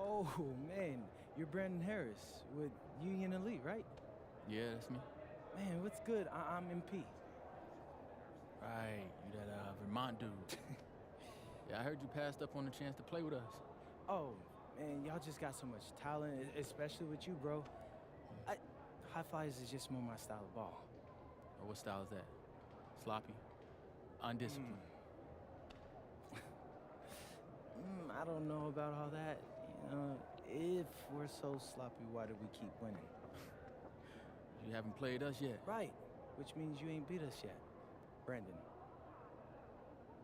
Oh, man, you're Brandon Harris with Union Elite, right? Yeah, that's me. Man, what's good? I'm MP. Right, you that Vermont dude. Yeah, I heard you passed up on the chance to play with us. Oh, man, y'all just got so much talent, especially with you, bro. High flyers is just more my style of ball. Oh, what style is that? Sloppy? Undisciplined? I don't know about all that. You know, if we're so sloppy, why do we keep winning? You haven't played us yet. Right, which means you ain't beat us yet. Brandon.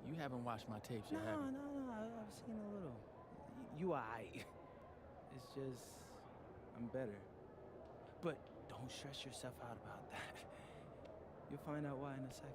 You haven't watched my tapes yet, have you? No, I've seen a little. You aight. It's just, I'm better. But don't stress yourself out about that. You'll find out why in a second.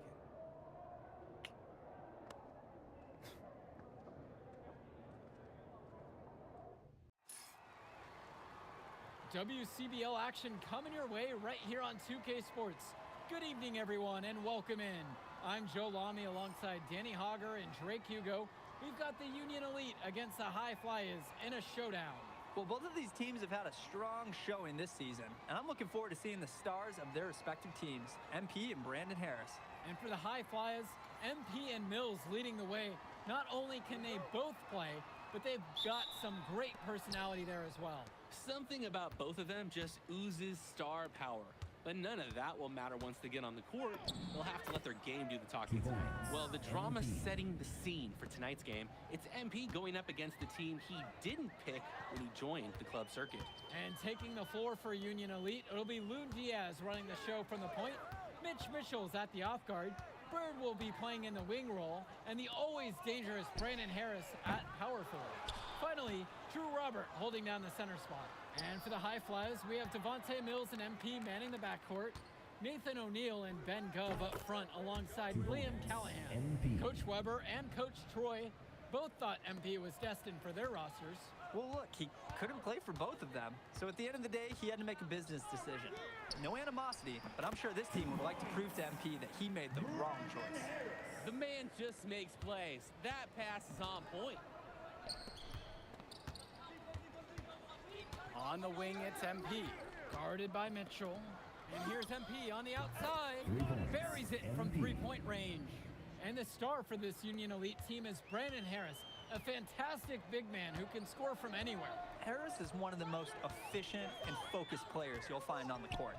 WCBL action coming your way right here on 2K Sports. Good evening, everyone, and welcome in. I'm Joe Lamy alongside Danny Hogger and Drake Hugo. We've got the Union Elite against the High Flyers in a showdown. Well, both of these teams have had a strong showing this season, and I'm looking forward to seeing the stars of their respective teams, MP and Brandon Harris. And for the High Flyers, MP and Mills leading the way. Not only can they both play, but they've got some great personality there as well. Something about both of them just oozes star power. But none of that will matter once they get on the court. They'll have to let their game do the talking tonight. Well, the drama setting the scene for tonight's game, it's MP going up against the team he didn't pick when he joined the club circuit. And taking the floor for Union Elite, it'll be Loon Diaz running the show from the point. Mitch Mitchell's at the off guard. Bird will be playing in the wing role, and the always dangerous Brandon Harris at power forward. Finally, Drew Robert holding down the center spot. And for the High Flyers, we have Devontae Mills and MP manning the backcourt, Nathan O'Neill and Ben Gove up front alongside Liam Callahan. MP. Coach Weber and Coach Troy both thought MP was destined for their rosters. Well, look, he couldn't play for both of them, so at the end of the day, he had to make a business decision. No animosity, but I'm sure this team would like to prove to MP that he made the wrong choice. The man just makes plays. That pass is on point. On the wing, it's MP, guarded by Mitchell. And here's MP on the outside, buries it from three-point range. And the star for this Union Elite team is Brandon Harris, a fantastic big man who can score from anywhere. Harris is one of the most efficient and focused players you'll find on the court.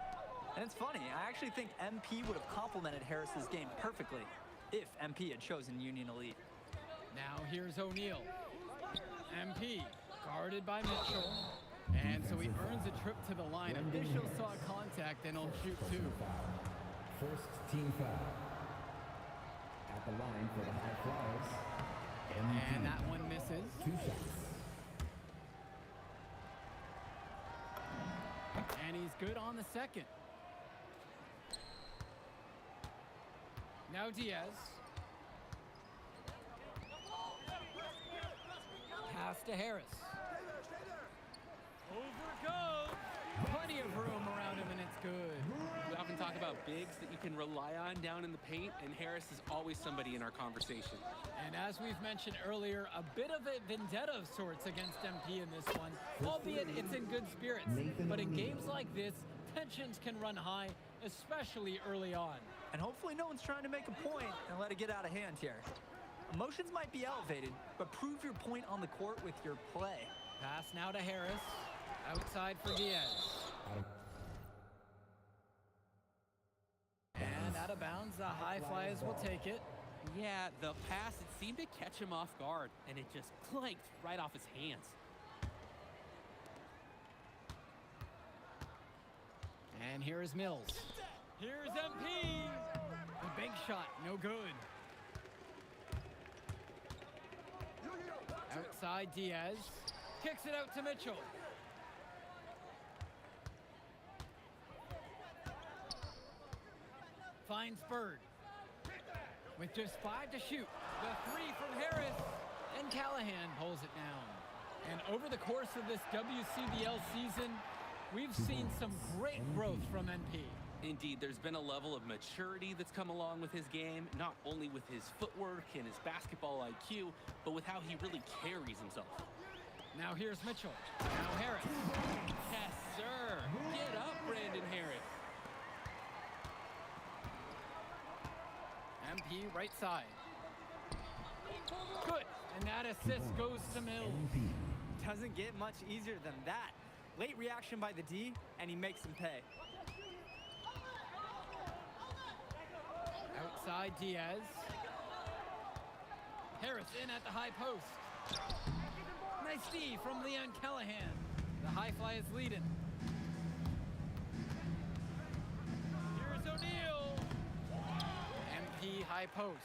And it's funny, I actually think MP would have complemented Harris's game perfectly if MP had chosen Union Elite. Now here's O'Neill. MP, guarded by Mitchell. And so he earns a trip to the line. Officials saw contact and he'll shoot two. First team foul. At the line for the High Flyers. And that one misses. 2 shots. And he's good on the second. Now Diaz. Pass to Harris. Over it goes. Plenty of room around him, and it's good. We often talk about bigs that you can rely on down in the paint, and Harris is always somebody in our conversation. And as we've mentioned earlier, a bit of a vendetta of sorts against MP in this one, albeit it's in good spirits. But in games like this, tensions can run high, especially early on. And hopefully no one's trying to make a point and let it get out of hand here. Emotions might be elevated, but prove your point on the court with your play. Pass now to Harris. Outside for Diaz. And out of bounds, the High Flyers will take it. Yeah, the pass, it seemed to catch him off guard, and it just clanked right off his hands. And here is Mills. Here's MP. The big shot, no good. Outside Diaz. Kicks it out to Mitchell. Finds Bird. With just 5 to shoot. The three from Harris. And Callahan pulls it down. And over the course of this WCBL season, we've seen some great growth from MP. Indeed, there's been a level of maturity that's come along with his game, not only with his footwork and his basketball IQ, but with how he really carries himself. Now here's Mitchell. Now Harris. Yes, sir. Get up, Brandon Harris. MP right side. Good. And that assist goes to Mills. Doesn't get much easier than that. Late reaction by the D, and he makes him pay. Outside Diaz. Harris in at the high post. Nice D from Leon Callahan. The high fly is leading. Here's O'Neal. MP high post.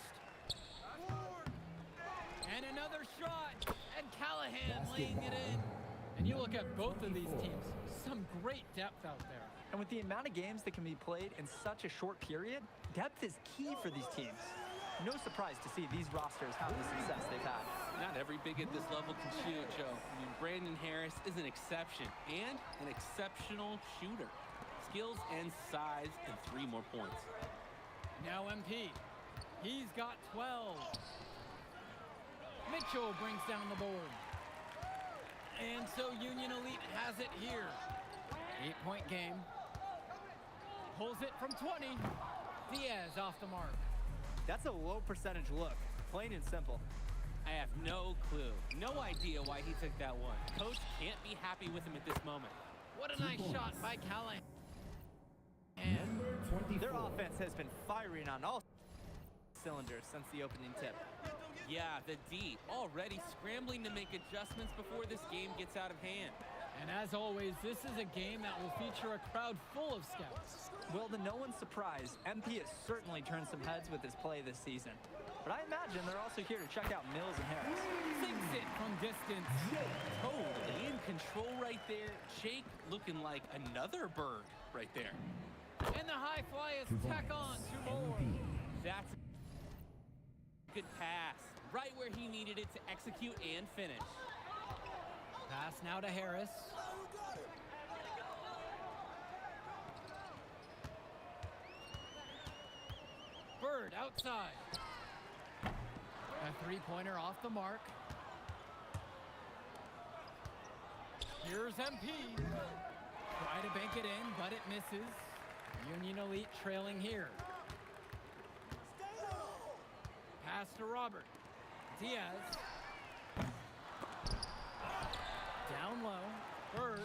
And another shot. And Callahan laying it in. And you look at both of these teams. Some great depth out there. And with the amount of games that can be played in such a short period, depth is key for these teams. No surprise to see these rosters have the success they've had. Not every big at this level can shoot, Joe. I mean, Brandon Harris is an exception and an exceptional shooter. Skills and size and 3 more points. Now MP. He's got 12. Mitchell brings down the board. And so Union Elite has it here. 8-point game. Pulls it from 20. Diaz off the mark. That's a low percentage look, plain and simple. I have no clue, no idea why he took that one. Coach can't be happy with him at this moment. What a nice shot by Callahan. Their offense has been firing on all cylinders since the opening tip. Yeah, the D already scrambling to make adjustments before this game gets out of hand. And as always, this is a game that will feature a crowd full of scouts. Well, to no one's surprise, MP has certainly turned some heads with his play this season. But I imagine they're also here to check out Mills and Harris. Sinks it from distance. Totally in control right there. Jake looking like another bird right there. And the high fly is tack on 2 more. That's a good pass. Right where he needed it to execute and finish. Pass now to Harris. Bird outside. A 3-pointer off the mark. Here's MP. Try to bank it in, but it misses. Union Elite trailing here. Pass to Robert. Diaz. Down low. Bird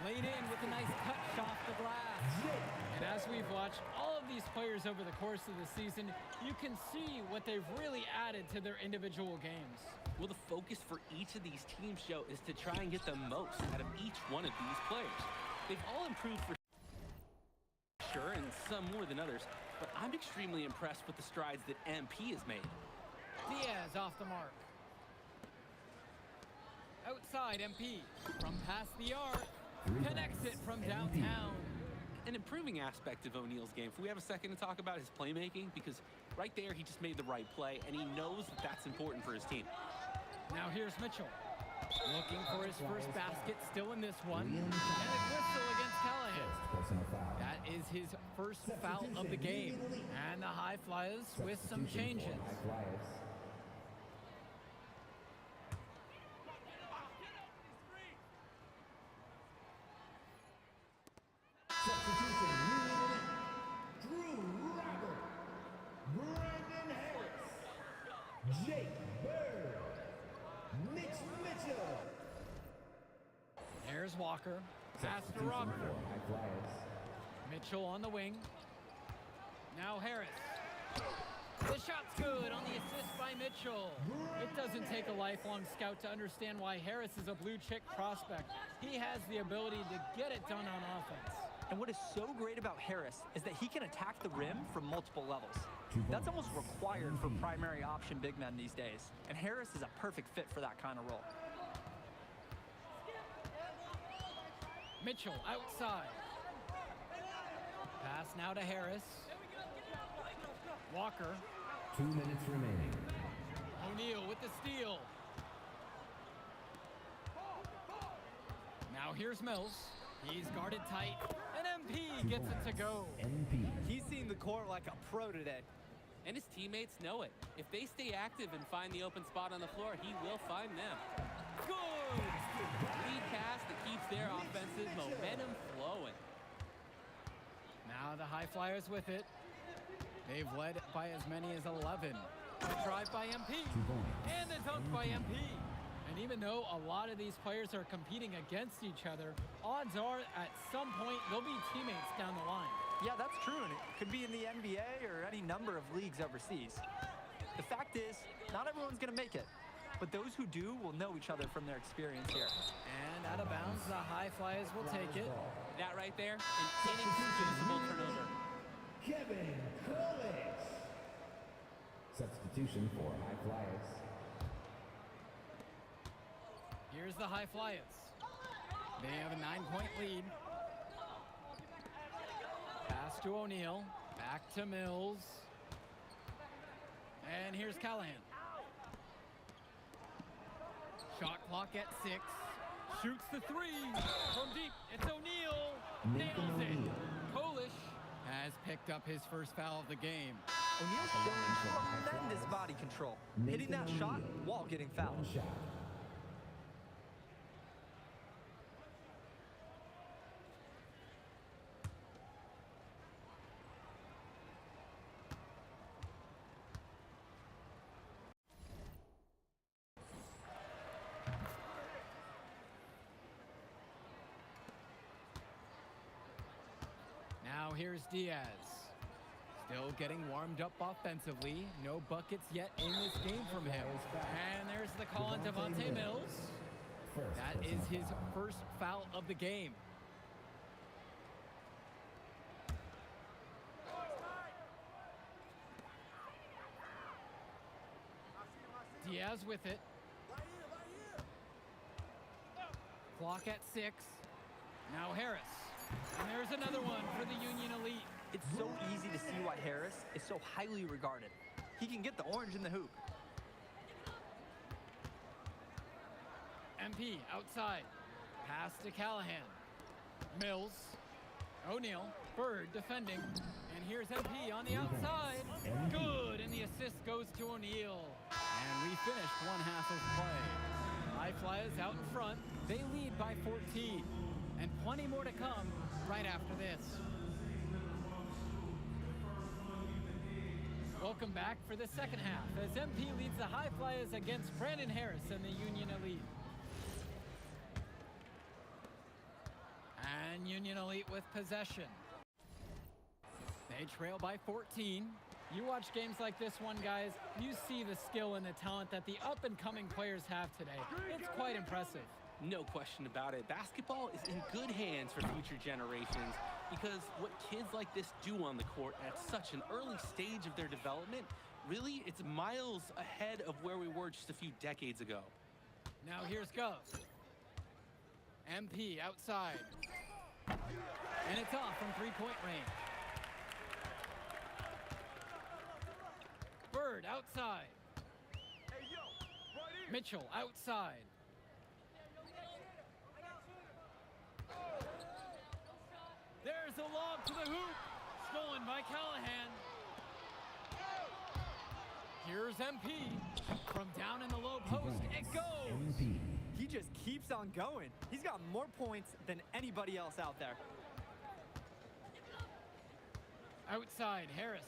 laid in with a nice touch off the glass. And as we've watched all of these players over the course of the season, you can see what they've really added to their individual games. Well, the focus for each of these teams, Joe, is to try and get the most out of each one of these players. They've all improved for sure, and some more than others, but I'm extremely impressed with the strides that MP has made. Diaz off the mark. Outside MP from past the arc. Connects it from downtown. An improving aspect of O'Neal's game. If we have a second to talk about his playmaking, because right there he just made the right play, and he knows that that's important for his team. Now here's Mitchell. Looking for his first basket, still in this one. And a whistle against Callahan. That is his first foul of the game. And the high flyers with some changes. Substitution, Drew Robert, Brandon Harris, Jake Bird, Mitch Mitchell. There's Walker. Pass to Robert. Mitchell on the wing. Now Harris. The shot's good on the assist by Mitchell. It doesn't take a lifelong scout to understand why Harris is a blue chip prospect. He has the ability to get it done on offense. And what is so great about Harris is that he can attack the rim from multiple levels. That's almost required for primary option big men these days. And Harris is a perfect fit for that kind of role. Mitchell outside. Pass now to Harris. Walker. 2 minutes remaining. O'Neal with the steal. Now here's Mills. He's guarded tight. And MP gets it to go. MP. He's seeing the court like a pro today. And his teammates know it. If they stay active and find the open spot on the floor, he will find them. Good! Lead pass that keeps their offensive momentum flowing. Now the High Flyers with it. They've led by as many as 11. A drive by MP. And a dunk by MP. And even though a lot of these players are competing against each other, odds are at some point they'll be teammates down the line. Yeah, that's true, and it could be in the NBA or any number of leagues overseas. The fact is, not everyone's going to make it, but those who do will know each other from their experience here. And out of bounds, the High Flyers will take it. That right there, an inexcusable turnover. Kevin Coolidge. Substitution for High Flyers. Here's the High Flyers. They have a 9-point lead. Pass to O'Neal. Back to Mills. And here's Callahan. Shot clock at 6. Shoots the 3. From deep, it's O'Neal. Nails it. Polish has picked up his first foul of the game. O'Neal's showing tremendous body control, hitting that shot while getting fouled. One shot. Now here's Diaz. Still getting warmed up offensively. No buckets yet in this game from him. And there's the call on Devontae Mills. That is his first foul of the game. Diaz with it. Clock at 6. Now Harris. And there's another one for the Union Elite. It's so easy to see why Harris is so highly regarded. He can get the orange in the hoop. MP outside. Pass to Callahan. Mills. O'Neal. Bird defending. And here's MP on the outside. Good. And the assist goes to O'Neal. And we finished one half of play. High Flyers out in front. They lead by 14. And plenty more to come right after this. Welcome back for the second half as MP leads the High Flyers against Brandon Harris and the Union Elite. And Union Elite with possession. They trail by 14. You watch games like this one, guys, you see the skill and the talent that the up-and-coming players have today. It's quite impressive. No question about it. Basketball is in good hands for future generations because what kids like this do on the court at such an early stage of their development, really, it's miles ahead of where we were just a few decades ago. Now here's Gov. MP outside. And it's off from three-point range. Bird outside. Mitchell outside. There's a lob to the hoop. Stolen by Callahan. Here's MP. From down in the low post, it goes. He just keeps on going. He's got more points than anybody else out there. Outside, Harris.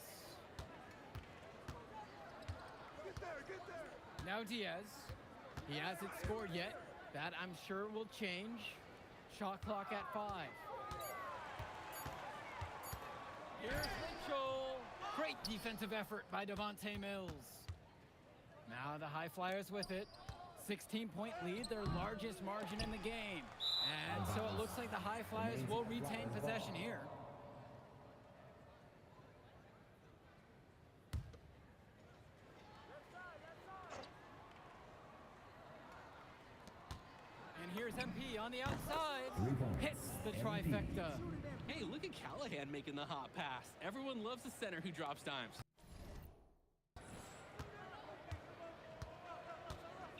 Now Diaz. He hasn't scored yet. That, I'm sure, will change. Shot clock at 5. Here's Mitchell. Great defensive effort by Devontae Mills. Now the High Flyers with it. 16-point lead, their largest margin in the game. And so it looks like the High Flyers will retain possession here. And here's MP on the outside. Hits the trifecta. Hey, look at Callahan making the hot pass. Everyone loves a center who drops dimes.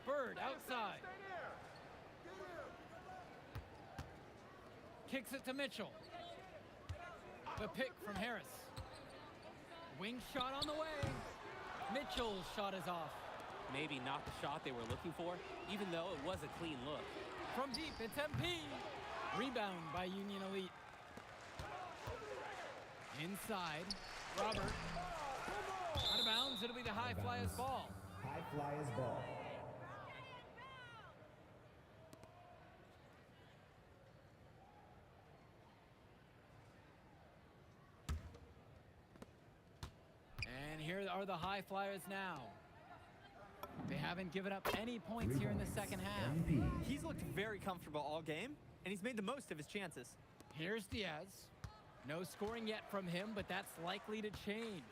Bird outside. Kicks it to Mitchell. The pick from Harris. Wing shot on the way. Mitchell's shot is off. maybe not the shot they were looking for, even though it was a clean look. From deep, it's MP. Rebound by Union Elite. Inside, Robert. Out of bounds, it'll be the High Flyers ball. High Flyers ball. And here are the High Flyers now. They haven't given up any points here in the second half. MP. He's looked very comfortable all game, and he's made the most of his chances. Here's Diaz. No scoring yet from him, but that's likely to change.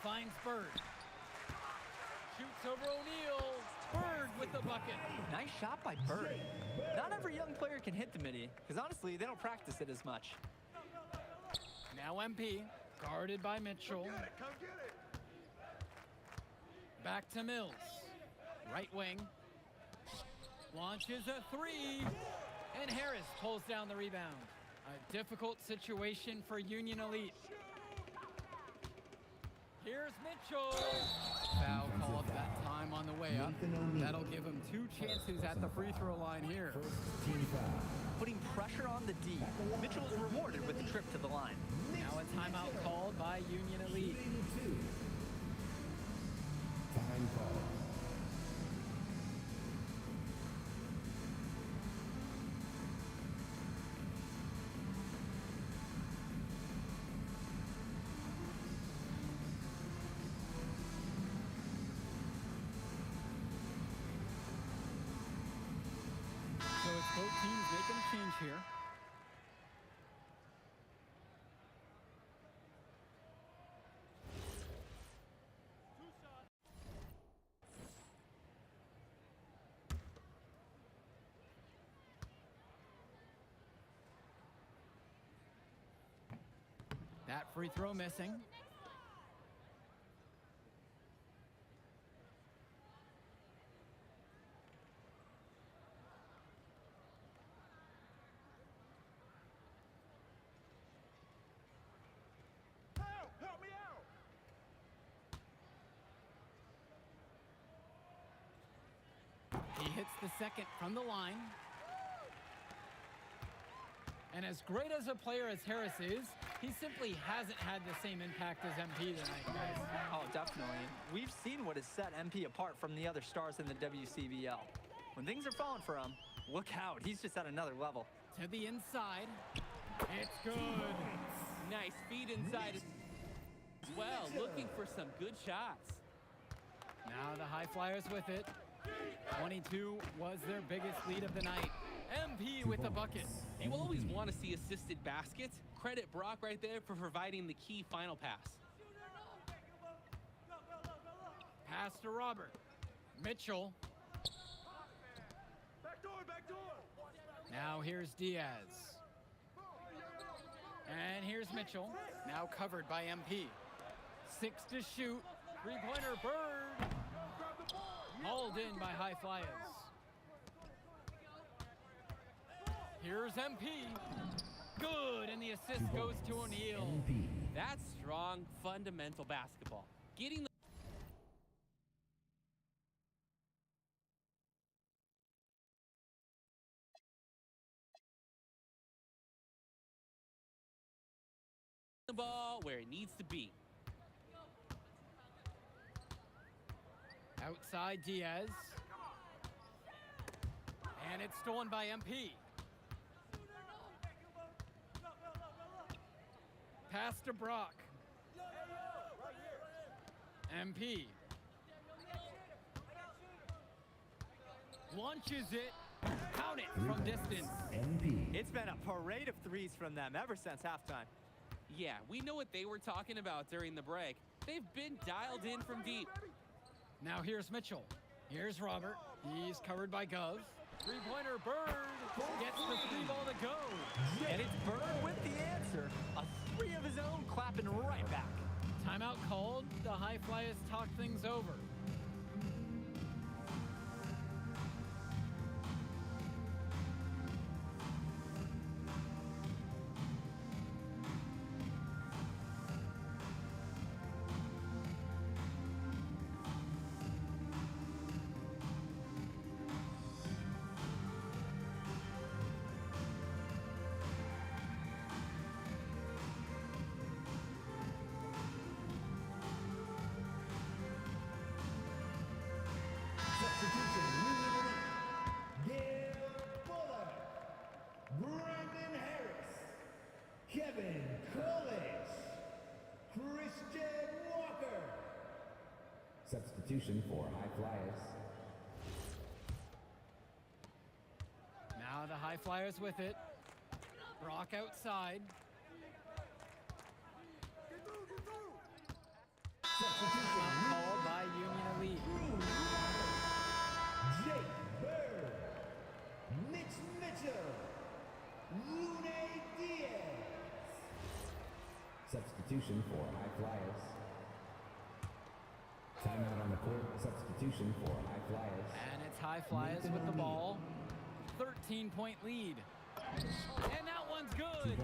Finds Bird. Shoots over O'Neal. Bird with the bucket. Nice shot by Bird. Not every young player can hit the midi, because honestly, they don't practice it as much. Now MP, guarded by Mitchell. Back to Mills. Right wing. Launches a three. And Harris pulls down the rebound. A difficult situation for Union Elite. Here's Mitchell. Foul called that time on the way up. That'll give him 2 chances at the free throw line here. First team foul. Putting pressure on the D. Mitchell is rewarded with the trip to the line. Now a timeout called by Union Elite. Shooting 2. Time call. So it's both teams making a change here. That free throw missing. Help me out! He hits the second from the line. And as great as a player as Harris is, he simply hasn't had the same impact as MP tonight, guys. Oh, definitely. We've seen what has set MP apart from the other stars in the WCBL. When things are falling for him, look out. He's just at another level. To the inside. It's good. Nice feed inside as well, looking for some good shots. Now the High Flyers with it. 22 was their biggest lead of the night. MP with the bucket. You always want to see assisted baskets. Credit Brock right there for providing the key final pass. Pass to Robert. Mitchell. Back door, back door! Now here's Diaz. And here's Mitchell. Now covered by MP. 6 to shoot. Three-pointer Bird. Hauled in by High Flyers. Here's MP. Good, and the assist goes to O'Neal. MP. That's strong, fundamental basketball. Getting the ball where it needs to be. Outside Diaz. And it's stolen by MP. Pass to Brock. MP. Launches it. Count it from distance. MP. It's been a parade of threes from them ever since halftime. Yeah, we know what they were talking about during the break. They've been dialed in from deep. Now here's Mitchell. Here's Robert. He's covered by Gov. Three-pointer Bird gets the 3-ball to go. And it's Bird with the answer. A 3 of his own clapping right back. Timeout called. The High Flyers talk things over. Substitution for high flyers. Now the high flyers with it. Brock outside. Called by Union Elite. Jake Bird. Mitch Mitchell. Lune Diaz. Substitution for high flyers. Timeout on the court. Substitution for high flyers. And it's high flyers with the ball. 13-point lead. And that one's good.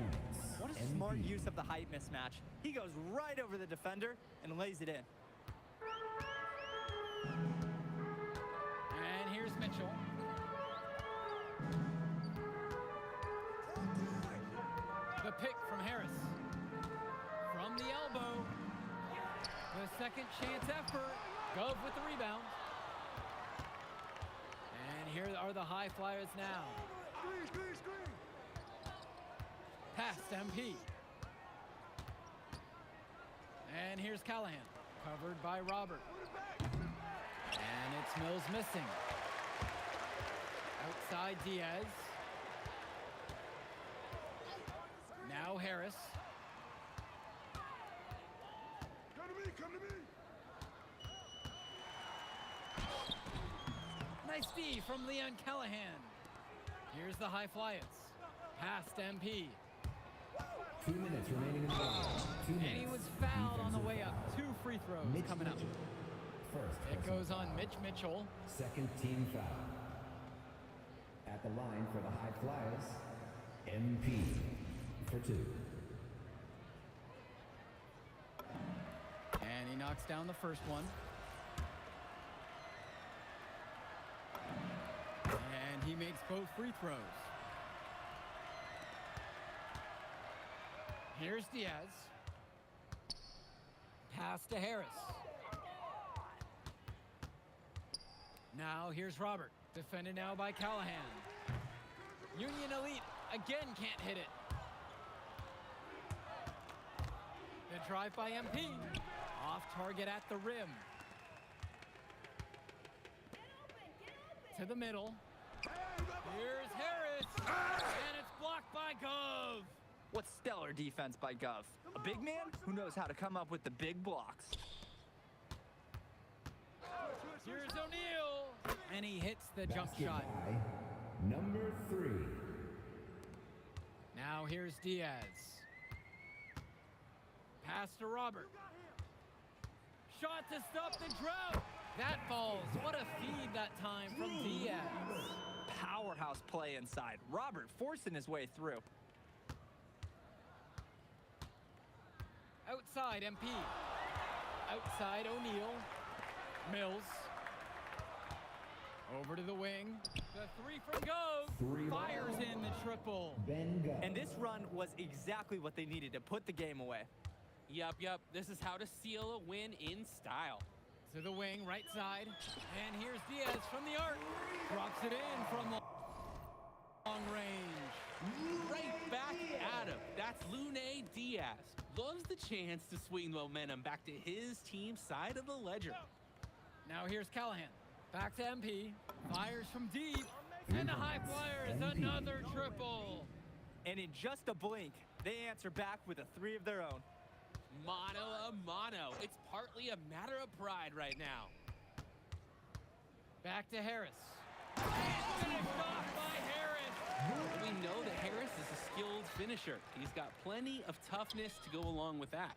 What a smart use of the height mismatch. He goes right over the defender and lays it in. And here's Mitchell. The pick from Harris. From the elbow. The second chance effort. Gove with the rebound. And here are the high flyers now. Past MP. And here's Callahan. Covered by Robert. And it's Mills missing. Outside Diaz. Now Harris. Come to me. Nice D from Leon Callahan. Here's the high flyers. Past MP. 2 minutes remaining in the game. 2 minutes. And he was fouled on the way up. 2 free throws Mitch coming up. Mitchell. First. It personal goes on foul. Mitch Mitchell. Second team foul. At the line for the high flyers, MP for 2. And he knocks down the first one. And he makes both free throws. Here's Diaz. Pass to Harris. Now here's Robert. Defended now by Callahan. Union Elite again can't hit it. The drive by MP. Off target at the rim. To the middle. Here's Harris. And it's blocked by Gove. What stellar defense by Gov. A big man who knows how to come up with the big blocks. Here's O'Neal. And he hits the jump Basket shot. by number 3. Now here's Diaz. Pass to Robert. Shot to stop the drought. That falls. What a feed that time from Diaz. Powerhouse play inside. Robert forcing his way through. Outside MP. Outside O'Neal. Mills. Over to the wing. The three from Gove. Three Fires ball. in the triple. Ben Gove. And this run was exactly what they needed to put the game away. Yup. This is how to seal a win in style. To the wing, right side. And here's Diaz from the arc. Drops it in from long range. Right back at him. That's Lune Diaz. Loves the chance to swing the momentum back to his team's side of the ledger. Now here's Callahan. Back to MP. Fires from deep. And the high flyers, MP. another triple. And in just a blink, they answer back with a 3 of their own. Mano a mano. It's partly a matter of pride right now. Back to Harris. And finished off by Harris. We know that Harris is a skilled finisher. He's got plenty of toughness to go along with that.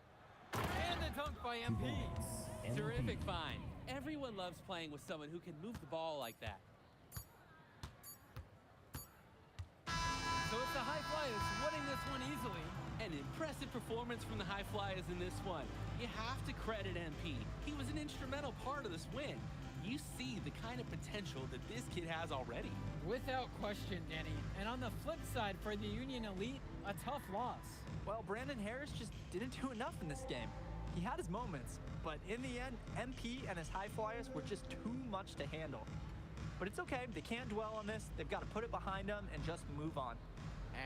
And the dunk by MP. Terrific find. Everyone loves playing with someone who can move the ball like that. So it's the high flyers winning this one easily. An impressive performance from the High Flyers in this one. You have to credit MP. He was an instrumental part of this win. You see the kind of potential that this kid has already. Without question, Danny. And on the flip side for the Union Elite, a tough loss. Well, Brandon Harris just didn't do enough in this game. He had his moments, but in the end, MP and his High Flyers were just too much to handle. But it's okay. They can't dwell on this. They've got to put it behind them and just move on.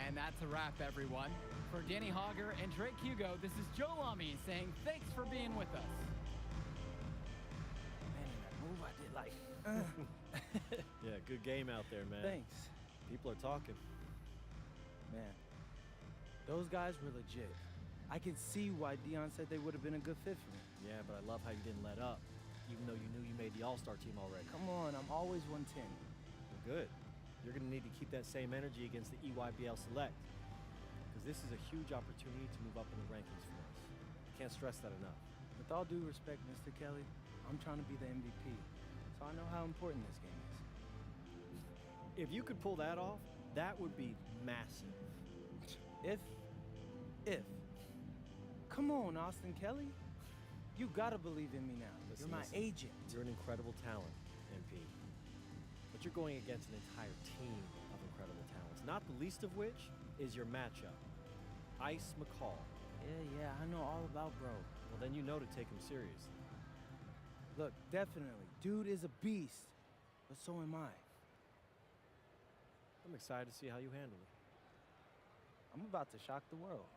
And that's a wrap, everyone. For Danny Hogger and Drake Hugo, this is Joe Lamy saying thanks for being with us. like. Yeah, good game out there, man. Thanks. People are talking. Man, those guys were legit. I can see why Dion said they would have been a good fit for me. Yeah, but I love how you didn't let up, even though you knew you made the All-Star team already. Come on, I'm always 110. Well, good. You're going to need to keep that same energy against the EYBL Select, because this is a huge opportunity to move up in the rankings for us. Can't stress that enough. With all due respect, Mr. Kelly, I'm trying to be the MVP, so I know how important this game is. If you could pull that off, that would be massive. If. Come on, Austin Kelly. You gotta believe in me now. Listen, You're my listen. agent. You're an incredible talent, MP. But you're going against an entire team of incredible talents, not the least of which is your matchup, Ice McCall. Yeah, I know all about bro. Well, then you know to take him seriously. Look, definitely. Dude is a beast, but so am I. I'm excited to see how you handle it. I'm about to shock the world.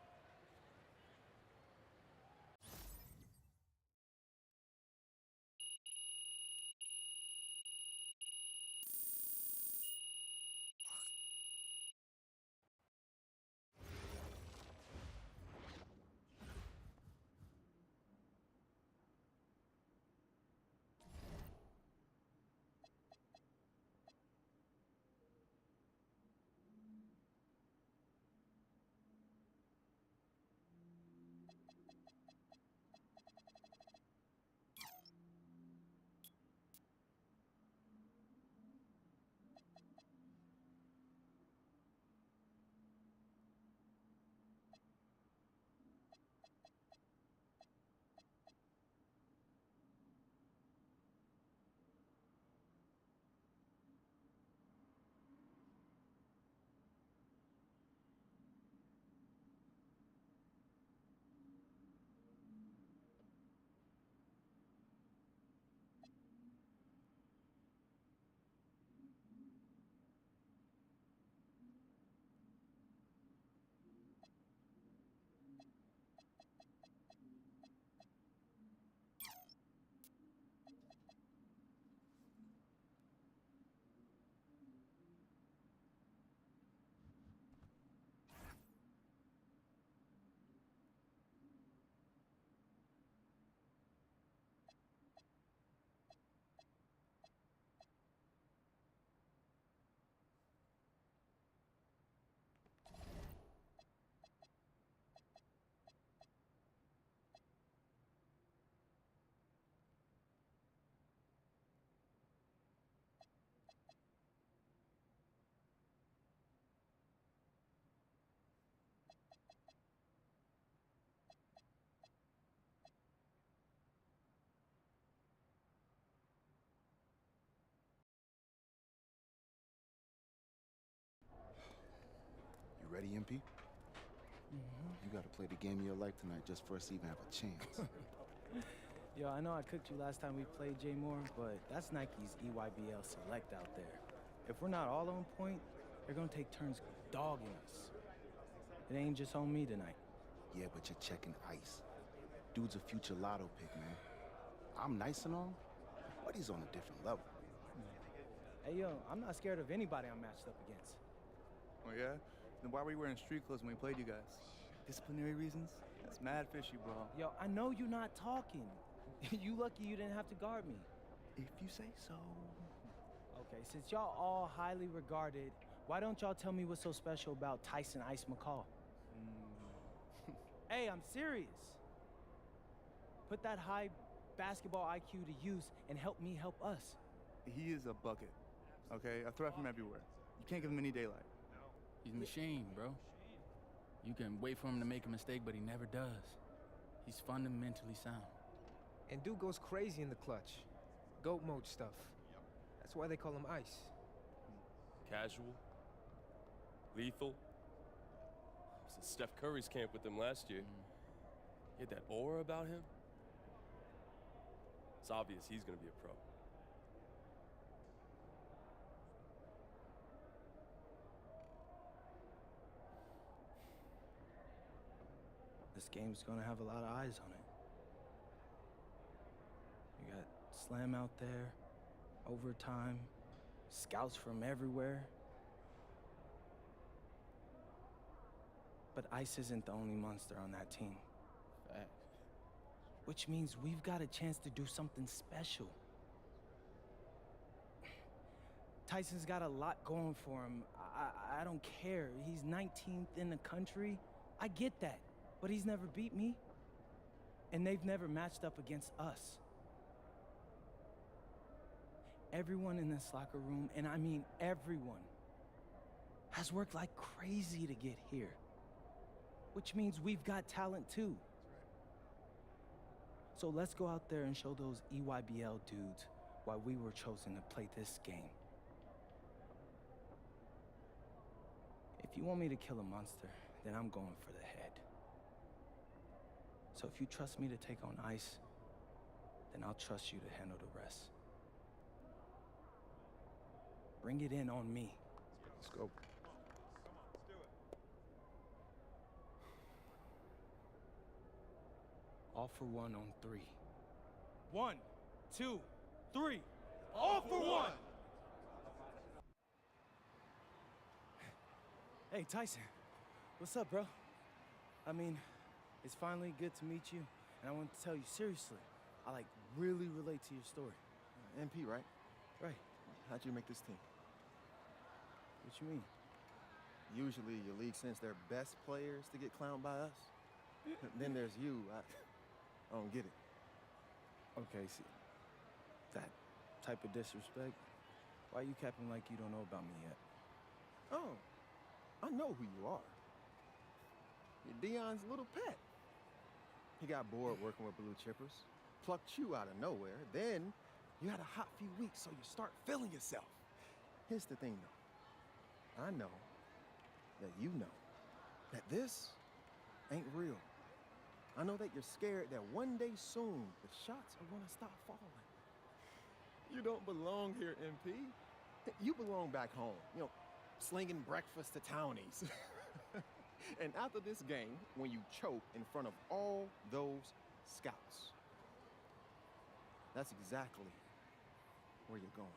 You ready, MP? You gotta play the game of your life tonight just for us to even have a chance. Yo, I know I cooked you last time we played J Moore, but that's Nike's EYBL Select out there. If we're not all on point, they're gonna take turns dogging us. It ain't just on me tonight. Yeah, but you're checking Ice. Dude's a future lotto pick, man. I'm nice and all, but he's on a different level. Hey, yo, I'm not scared of anybody I'm matched up against. Oh, yeah? Then why were you wearing street clothes when we played you guys? Disciplinary reasons? That's mad fishy, bro. Yo, I know you're not talking. You lucky you didn't have to guard me. If you say so. Okay, since y'all all highly regarded, why don't y'all tell me what's so special about Tyson Ice McCall? Hey, I'm serious. Put that high basketball IQ to use and help me help us. He is a bucket, okay? A threat from everywhere. You can't give him any daylight. He's a machine, bro. You can wait for him to make a mistake, but he never does. He's fundamentally sound. And dude goes crazy in the clutch. Goat mode stuff. That's why they call him Ice. Casual. Lethal. I was at Steph Curry's camp with him last year. He had that aura about him. It's obvious he's gonna be a pro. This game's gonna have a lot of eyes on it. You got Slam out there, overtime, scouts from everywhere. But Ice isn't the only monster on that team. Facts. Which means we've got a chance to do something special. Tyson's got a lot going for him. I don't care. He's 19th in the country. I get that. But he's never beat me. And they've never matched up against us. Everyone in this locker room, and I mean everyone, has worked like crazy to get here. Which means we've got talent too. So let's go out there and show those EYBL dudes why we were chosen to play this game. If you want me to kill a monster, then I'm going for the head. So if you trust me to take on Ice, then I'll trust you to handle the rest. Bring it in on me. Let's go. All for one on 3. 1, 2, 3. All for one! Hey, Tyson. What's up, bro? I mean, it's finally good to meet you, and I want to tell you seriously, I really relate to your story. MP, right? Right. How'd you make this team? What you mean? Usually your league sends their best players to get clowned by us. Then there's you. I don't get it. Okay, see, that type of disrespect, why you capping like you don't know about me yet? Oh, I know who you are. You're Dion's little pet. He got bored working with blue chippers, plucked you out of nowhere, then you had a hot few weeks, so you start feeling yourself. Here's the thing, though. I know that you know that this ain't real. I know that you're scared that one day soon the shots are gonna stop falling. You don't belong here, MP. You belong back home, you know, slinging breakfast to townies. And after this game, when you choke in front of all those scouts, that's exactly where you're going.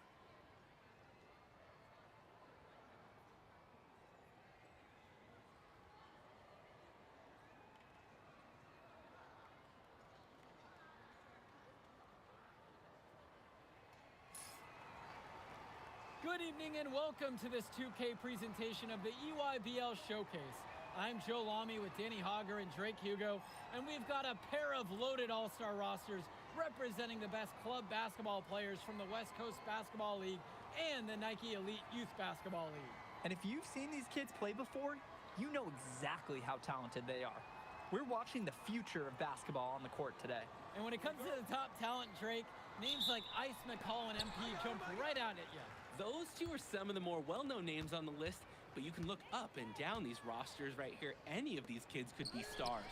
Good evening and welcome to this 2K presentation of the EYBL Showcase. I'm Joe Lamy with Danny Hogger and Drake Hugo, and we've got a pair of loaded all-star rosters representing the best club basketball players from the West Coast Basketball League and the Nike Elite Youth Basketball League. And if you've seen these kids play before, you know exactly how talented they are. We're watching the future of basketball on the court today. And when it comes to the top talent, Drake, names like Ice McCall and MP jump right out at you. Those two are some of the more well-known names on the list, but you can look up and down these rosters right here. Any of these kids could be stars.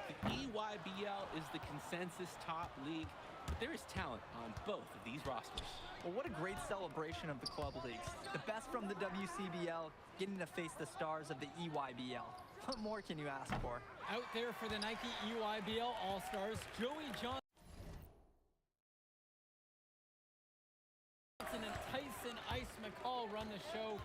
The EYBL is the consensus top league, but there is talent on both of these rosters. Well, what a great celebration of the club leagues. The best from the WCBL getting to face the stars of the EYBL. What more can you ask for? Out there for the Nike EYBL All-Stars, Joey Johnson and Tyson Ice McCall run the show.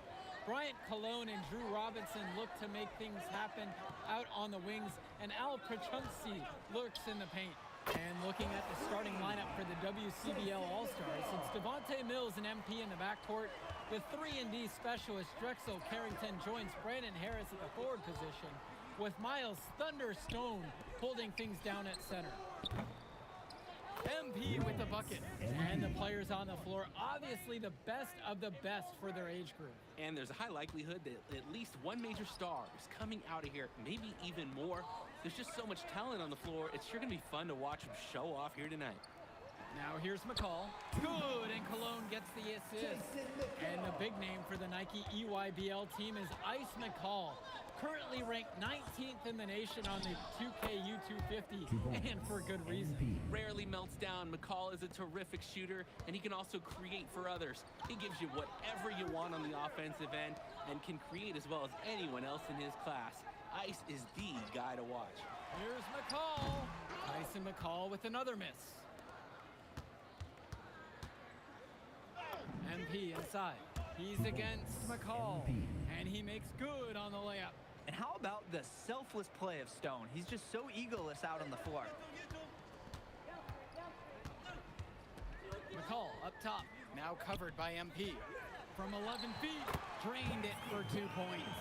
Bryant Cologne and Drew Robinson look to make things happen out on the wings, and Al Prachunsi lurks in the paint. And looking at the starting lineup for the WCBL All-Stars, it's Devontae Mills and MP in the backcourt. The 3-and-D specialist Drexel Carrington joins Brandon Harris at the forward position, with Miles Thunderstone holding things down at center. MP with the bucket, and the players on the floor, obviously the best of the best for their age group. And there's a high likelihood that at least one major star is coming out of here, maybe even more. There's just so much talent on the floor, it's sure gonna be fun to watch them show off here tonight. Now here's McCall. Good, and Cologne gets the assist. And the big name for the Nike EYBL team is Ice McCall, currently ranked 19th in the nation on the 2K U250, and for good reason. Rarely melts down. McCall is a terrific shooter, and he can also create for others. He gives you whatever you want on the offensive end and can create as well as anyone else in his class. Ice is the guy to watch. Here's McCall. Tyson McCall with another miss. MP inside. He's against McCall, and he makes good on the layup. And how about the selfless play of Stone? He's just so egoless out on the floor. McCall up top, now covered by MP. From 11 feet, drained it for 2 points.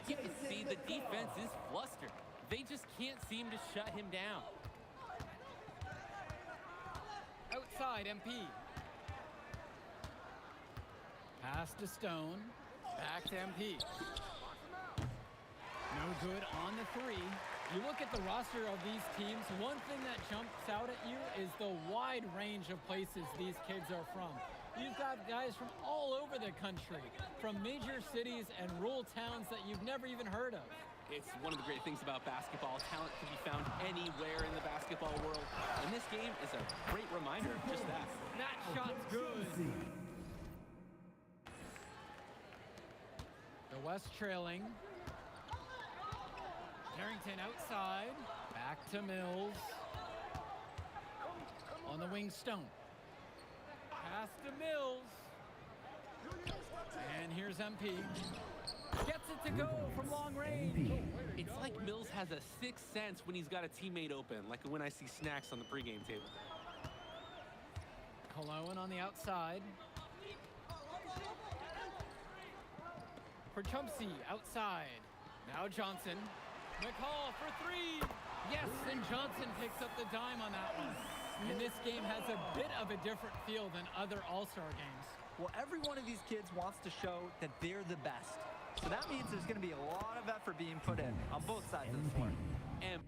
You can see the defense is flustered. They just can't seem to shut him down. Outside MP. Pass to Stone. Back to MP. No good on the three. You look at the roster of these teams, one thing that jumps out at you is the wide range of places these kids are from. You've got guys from all over the country, from major cities and rural towns that you've never even heard of. It's one of the great things about basketball. Talent can be found anywhere in the basketball world. And this game is a great reminder of just that. That shot's good. The West trailing. Carrington outside. Back to Mills. On the wing, Stone. Pass to Mills. And here's MP. Gets it to go from long range. It's like Mills has a sixth sense when he's got a teammate open, like when I see snacks on the pregame table. Cologne on the outside. For Chumpsy outside. Now Johnson. McCall for three. Yes, and Johnson picks up the dime on that one. And this game has a bit of a different feel than other All-Star games. Well, every one of these kids wants to show that they're the best. So that means there's going to be a lot of effort being put in on both sides of the floor. And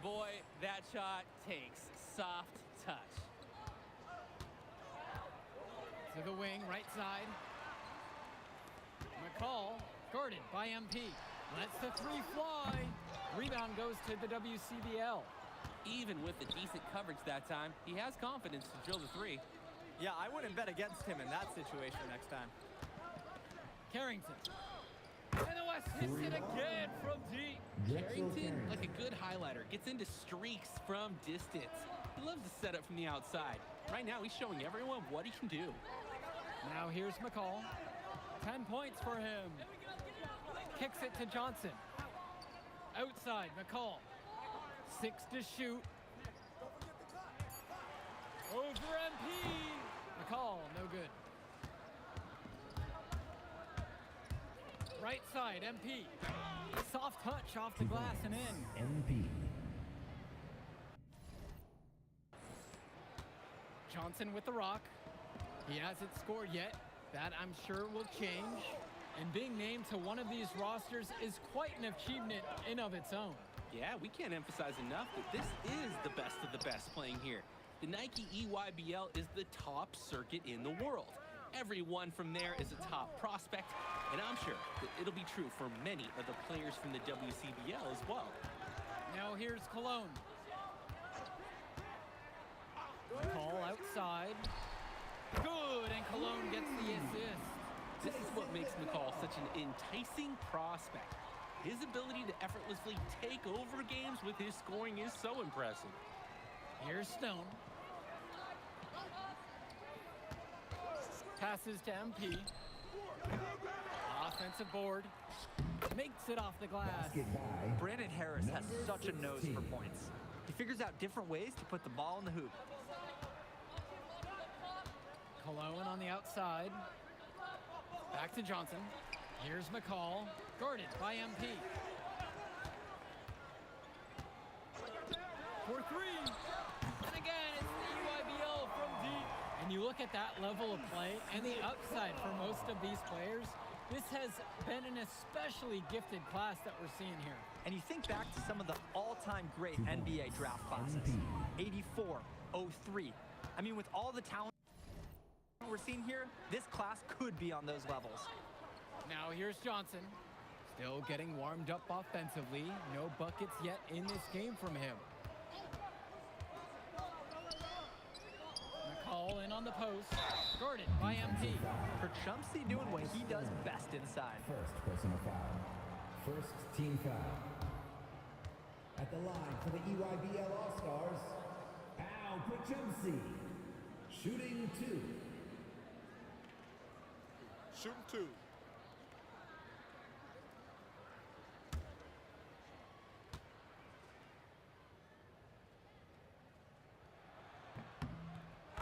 boy, that shot takes soft touch. To the wing, right side. McCall, guarded by MP. Lets the three fly. Rebound goes to the WCBL. Even with the decent coverage that time, he has confidence to drill the three. Yeah, I wouldn't bet against him in that situation next time. Carrington. And the West hits it again from deep. Carrington, like a good highlighter, gets into streaks from distance. He loves to set up from the outside. Right now, he's showing everyone what he can do. Now here's McCall. 10 points for him. Kicks it to Johnson. Outside, McCall. 6 to shoot. Over MP. McCall, no good. Right side, MP. Soft touch off the glass and in. MP. Johnson with the rock. He hasn't scored yet. That, I'm sure, will change. And being named to one of these rosters is quite an achievement in of its own. Yeah, we can't emphasize enough that this is the best of the best playing here. The Nike EYBL is the top circuit in the world. Everyone from there is a top prospect, and I'm sure that it'll be true for many of the players from the WCBL as well. Now here's Cologne. Call outside. Good, and Cologne gets the assist. This is what makes McCall such an enticing prospect. His ability to effortlessly take over games with his scoring is so impressive. Here's Stone. Passes to MP. Offensive board. Makes it off the glass. Brandon Harris has such a nose for points. He figures out different ways to put the ball in the hoop. Cologne on the outside. Back to Johnson. Here's McCall. Guarded by MP. For three. And again, it's the EYBL from deep. And you look at that level of play and the upside for most of these players. This has been an especially gifted class that we're seeing here. And you think back to some of the all-time great NBA draft classes. 84, 03. I mean, with all the talent we're seeing here, this class could be on those levels. Now here's Johnson. Still getting warmed up offensively. No buckets yet in this game from him. McCall in on the post. Guarded by MP. For Chumpsy doing what he does best inside. First personal foul. First team foul. At the line for the EYBL All-Stars, Al Chumpsy. Shooting 2. Shooting 2.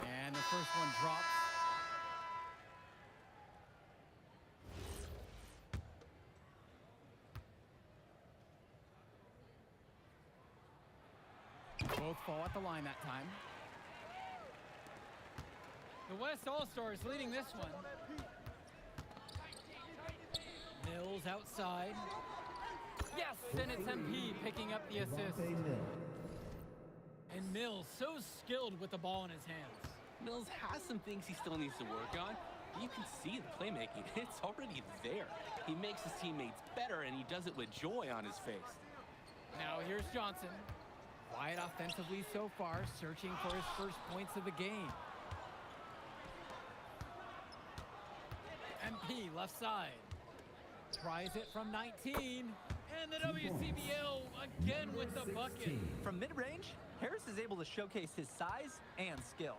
And the first one drops. Both fall at the line that time. The West All-Stars leading this one. Mills outside. Yes, and it's MP picking up the assist. And Mills so skilled with the ball in his hands. Mills has some things he still needs to work on. You can see the playmaking. It's already there. He makes his teammates better, and he does it with joy on his face. Now here's Johnson. Quiet offensively so far, searching for his first points of the game. MP left side. Tries it from 19. And the WCBL again with the bucket. From mid-range, Harris is able to showcase his size and skill.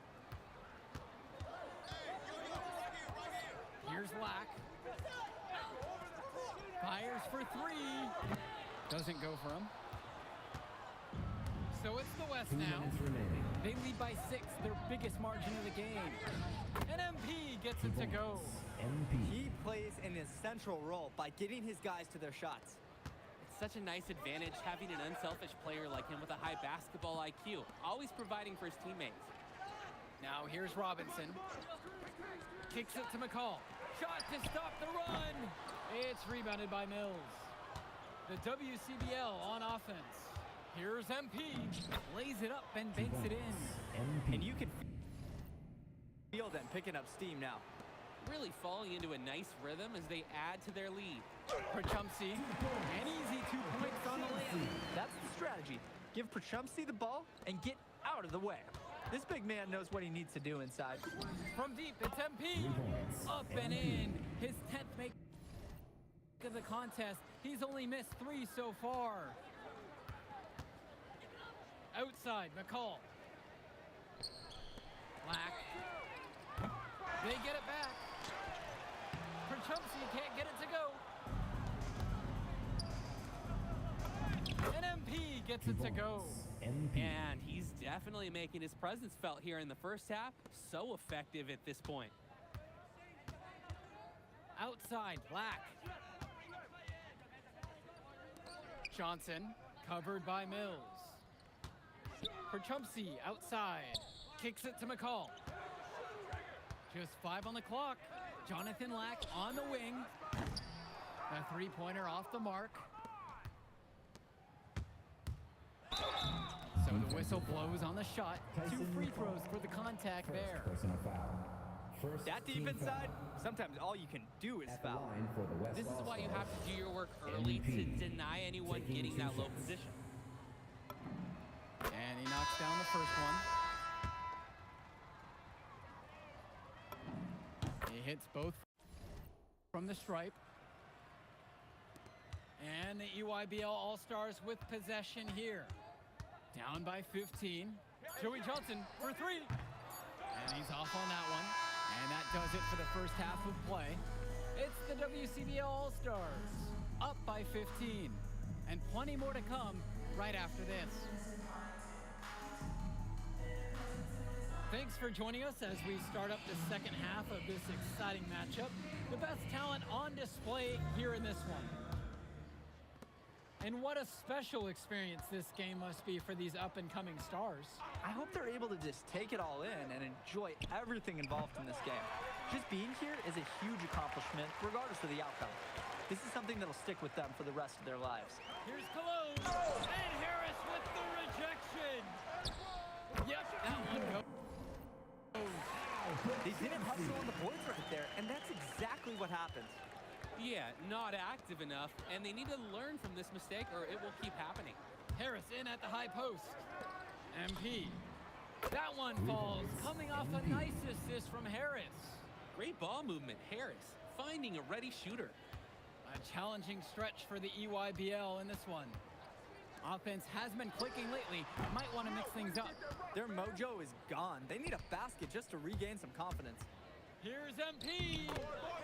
Here's Lack. Fires for three. Doesn't go for him. So it's the West now. They lead by 6, their biggest margin of the game. And MP gets it to go. He plays an essential role by getting his guys to their shots. It's such a nice advantage having an unselfish player like him with a high basketball IQ, always providing for his teammates. Now here's Robinson. Kicks it to McCall. Shot to stop the run. It's rebounded by Mills. The WCBL on offense. Here's MP. Lays it up and banks it in. And you can feel them picking up steam now. Really falling into a nice rhythm as they add to their lead. Prachumsky, an easy 2 points on the layup. That's the strategy. Give Prachumsky the ball and get out of the way. This big man knows what he needs to do inside. From deep, it's MP. Up and in. His 10th make of the contest. He's only missed 3 so far. Outside, McCall. Black. They get it back. Prachumsky can't get it to go. And MP gets it to go. And he's definitely making his presence felt here in the first half. So effective at this point. Outside, Black. Johnson, covered by Mills. Prachumsky outside. Kicks it to McCall. Just 5 on the clock. Jonathan Lack on the wing. A three-pointer off the mark. So the whistle blows on the shot. 2 free throws for the contact there. That deep inside, sometimes all you can do is foul. This is why you have to do your work early to deny anyone getting that low position. And he knocks down the first one. He hits both from the stripe. And the EYBL All-Stars with possession here. Down by 15. Joey Johnson for 3. And he's off on that one. And that does it for the first half of play. It's the WCBL All-Stars, up by 15. And plenty more to come right after this. Thanks for joining us as we start up the second half of this exciting matchup. The best talent on display here in this one. And what a special experience this game must be for these up-and-coming stars. I hope they're able to just take it all in and enjoy everything involved in this game. Just being here is a huge accomplishment, regardless of the outcome. This is something that'll stick with them for the rest of their lives. Here's Cologne, and Harris with the rejection. Yep, that one goes. They didn't hustle on the boards right there, and that's exactly what happens. Yeah, not active enough, and they need to learn from this mistake or it will keep happening. Harris in at the high post. MP. That one falls, coming off a nice assist from Harris. Great ball movement, Harris, finding a ready shooter. A challenging stretch for the EYBL in this one. Offense has been clicking lately. Might want to mix things up. Their mojo is gone. They need a basket just to regain some confidence. Here's MP,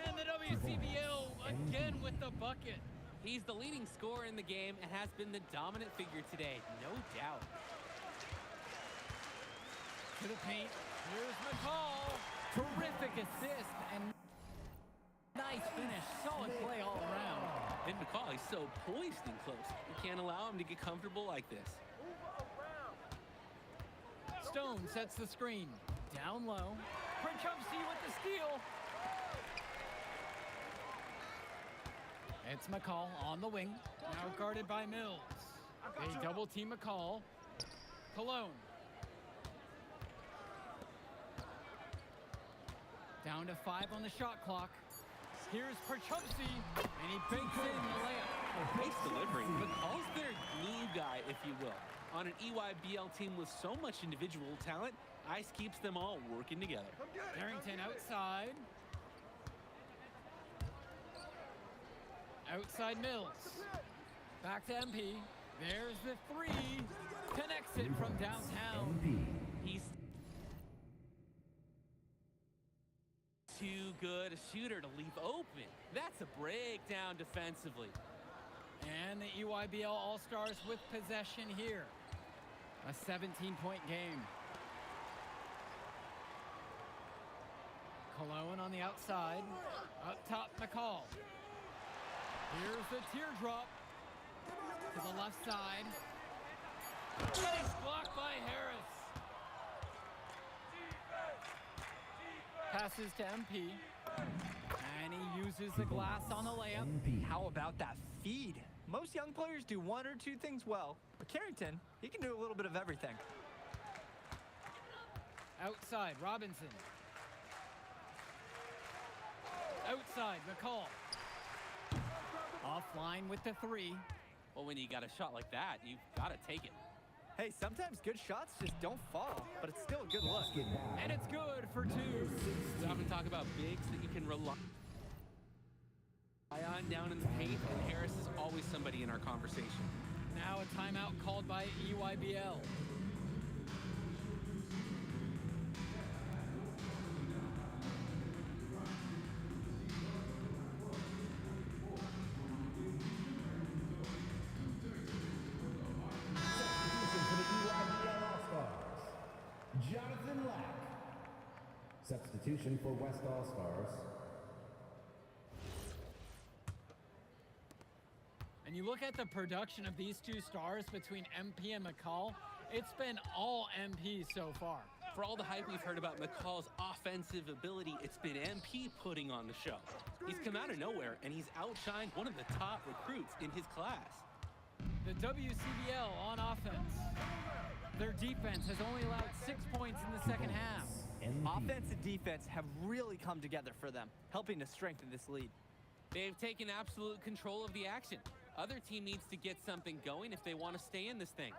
and the WCBL again with the bucket. He's the leading scorer in the game and has been the dominant figure today, no doubt. To the paint, here's McCall. Terrific assist and nice finish. Solid play all around. And McCall, he's so poised and close. You can't allow him to get comfortable like this. Stone sets the screen. Down low. Princhumsey with the steal. It's McCall on the wing. Now guarded by Mills. They double team McCall. Cologne. Down to 5 on the shot clock. Here's Princhumsey, and he banks in the layup. Nice delivery. McCall's their glue guy, if you will. On an EYBL team with so much individual talent, Ice keeps them all working together. Harrington outside. Outside Mills. Back to MP. There's the 3. Connects it from downtown. He's too good a shooter to leave open. That's a breakdown defensively. And the EYBL All-Stars with possession here. A 17-point game. Cologne on the outside. Up top, McCall. Here's the teardrop. To the left side. And it's blocked by Harris. Passes to MP. And he uses the glass on the layup. How about that feed? Most young players do 1 or 2 things well, but Carrington, he can do a little bit of everything. Outside, Robinson. Outside, McCall. Offline with the 3. Well, when you got a shot like that, you've got to take it. Hey, sometimes good shots just don't fall, but it's still a good look. And it's good for 2. We often talk about bigs that you can rely on down in the paint, and Harris is always somebody in our conversation. Now a timeout called by EYBL. Jonathan Lack. Substitution for West All-Stars. And you look at the production of these 2 stars between MP and McCall, it's been all MP so far. For all the hype we've heard about McCall's offensive ability, it's been MP putting on the show. He's come out of nowhere, and he's outshined one of the top recruits in his class. The WCBL on offense. Their defense has only allowed 6 points in the second half. Offense and defense have really come together for them, helping to strengthen this lead. They've taken absolute control of the action. Other team needs to get something going if they want to stay in this thing.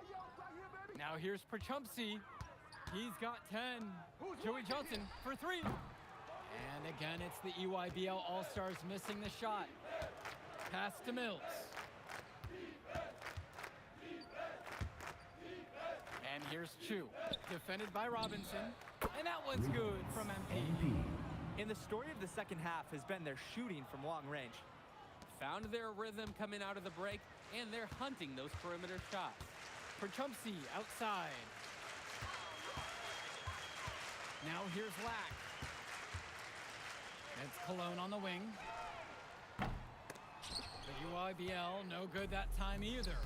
Now here's Princhumsey. He's got 10. Joey Johnson for 3. And again, it's the EYBL All-Stars missing the shot. Pass to Mills. And here's Chu, defended by Robinson. And that one's good from MP. And the story of the second half has been their shooting from long range. Found their rhythm coming out of the break, and they're hunting those perimeter shots. Princhumsey outside. Now here's Lack. It's Cologne on the wing. The EYBL, no good that time either.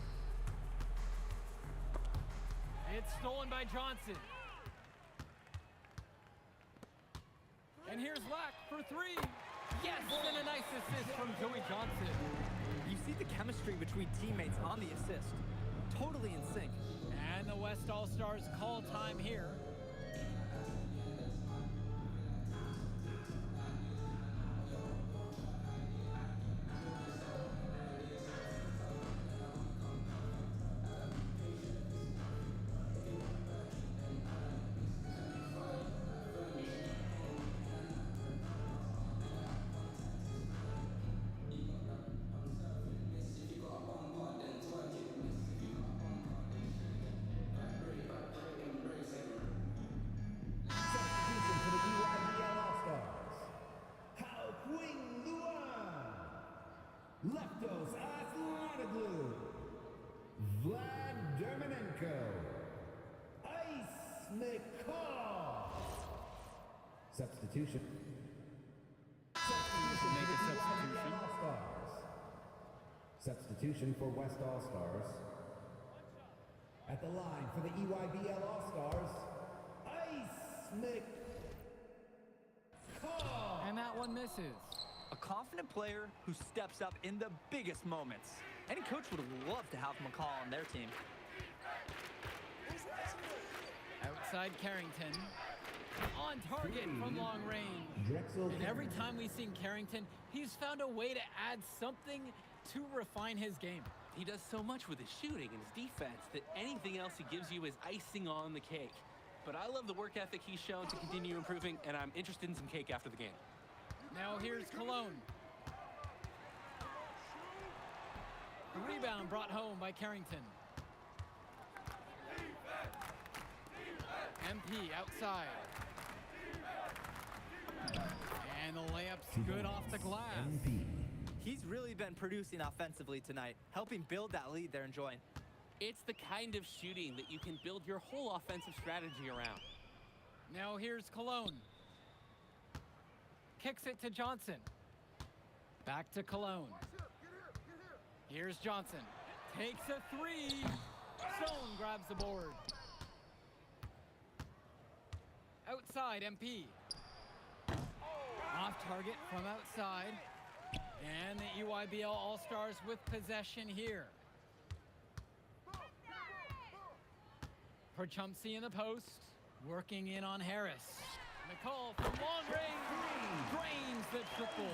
It's stolen by Johnson. And here's Lack for 3. Yes, and a nice assist from Joey Johnson. You see the chemistry between teammates on the assist. Totally in sync. And the West All-Stars call time here. Substitution. Make a substitution. All-Stars. Substitution for West All-Stars. At the line for the EYBL All-Stars, Ice McCall. And that one misses. A confident player who steps up in the biggest moments. Any coach would love to have McCall on their team. Outside Carrington. On target from long range. And every time we've seen Carrington, he's found a way to add something to refine his game. He does so much with his shooting and his defense that anything else he gives you is icing on the cake. But I love the work ethic he's shown to continue improving, and I'm interested in some cake after the game. Now here's Cologne. The rebound brought home by Carrington. MP outside. And the layup's good off the glass. He's really been producing offensively tonight, helping build that lead they're enjoying. It's the kind of shooting that you can build your whole offensive strategy around. Now here's Cologne. Kicks it to Johnson. Back to Cologne. Here's Johnson. Takes a three. Stone grabs the board. Outside MP. Off target from outside. And the EYBL All-Stars with possession here. Perchumpsey in the post. Working in on Harris. McCall from long range. Drains the triple.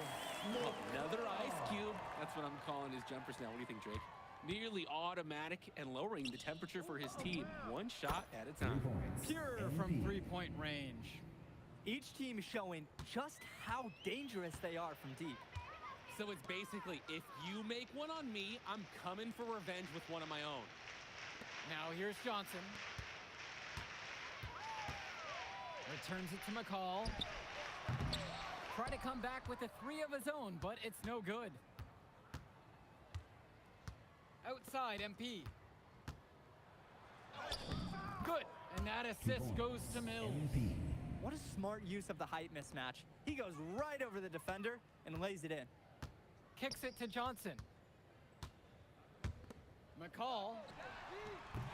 Another ice cube. That's what I'm calling his jumpers now. What do you think, Drake? Nearly automatic and lowering the temperature for his team. One shot at a time. Pure from three-point range. Each team is showing just how dangerous they are from deep. So it's basically, if you make one on me, I'm coming for revenge with one of my own. Now here's Johnson. Returns it to McCall. Try to come back with a three of his own, but it's no good. Outside MP. Good, and that assist goes to Mills. What a smart use of the height mismatch. He goes right over the defender and lays it in. Kicks it to Johnson. McCall.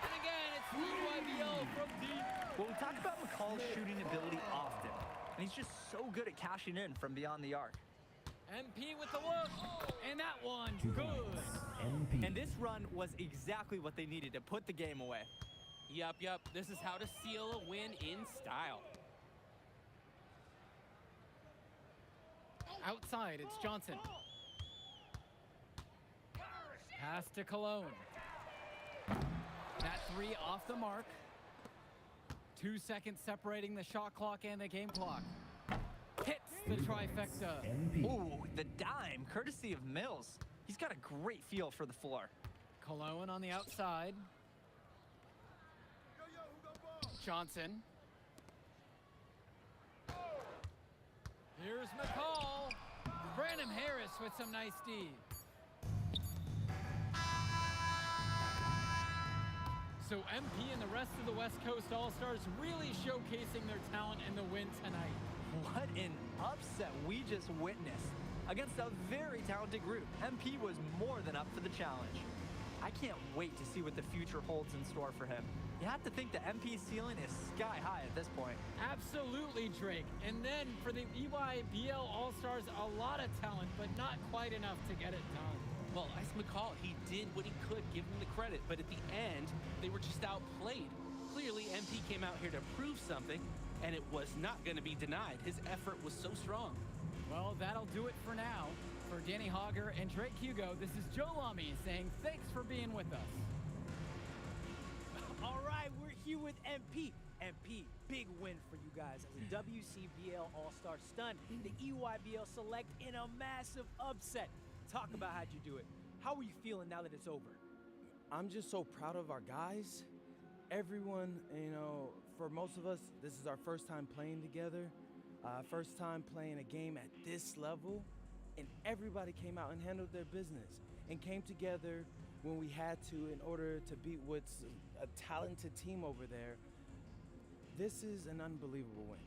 And again, it's the EYBL from deep. Well, we talk about McCall's shooting ability often, and he's just so good at cashing in from beyond the arc. MP with the look, and that one, good. And this run was exactly what they needed to put the game away. Yup. This is how to seal a win in style. Outside, it's Johnson. Pass to Cologne. That three off the mark. 2 seconds separating the shot clock and the game clock. Hits the trifecta. Ooh, the dime, courtesy of Mills. He's got a great feel for the floor. Cologne on the outside. Johnson. Here's McCall. Brandon Harris with some nice D. So MP and the rest of the West Coast All-Stars really showcasing their talent in the win tonight. What an upset we just witnessed. Against a very talented group, MP was more than up for the challenge. I can't wait to see what the future holds in store for him. You have to think the MP ceiling is sky high at this point. Absolutely, Drake. And then for the EYBL All-Stars, a lot of talent, but not quite enough to get it done. Well, Ice McCall, he did what he could, give him the credit, but at the end, they were just outplayed. Clearly, MP came out here to prove something, and it was not going to be denied. His effort was so strong. Well, that'll do it for now. For Danny Hogger and Drake Hugo, this is Joe Lamy saying thanks for being with us. All right, we're here with MP. MP, big win for you guys as a WCBL All-Star stun. The EYBL select in a massive upset. Talk about how'd you do it. How are you feeling now that it's over? I'm just so proud of our guys. Everyone, for most of us, this is our first time playing together. First time playing a game at this level. And everybody came out and handled their business and came together when we had to in order to beat what's a talented team over there. This is an unbelievable win.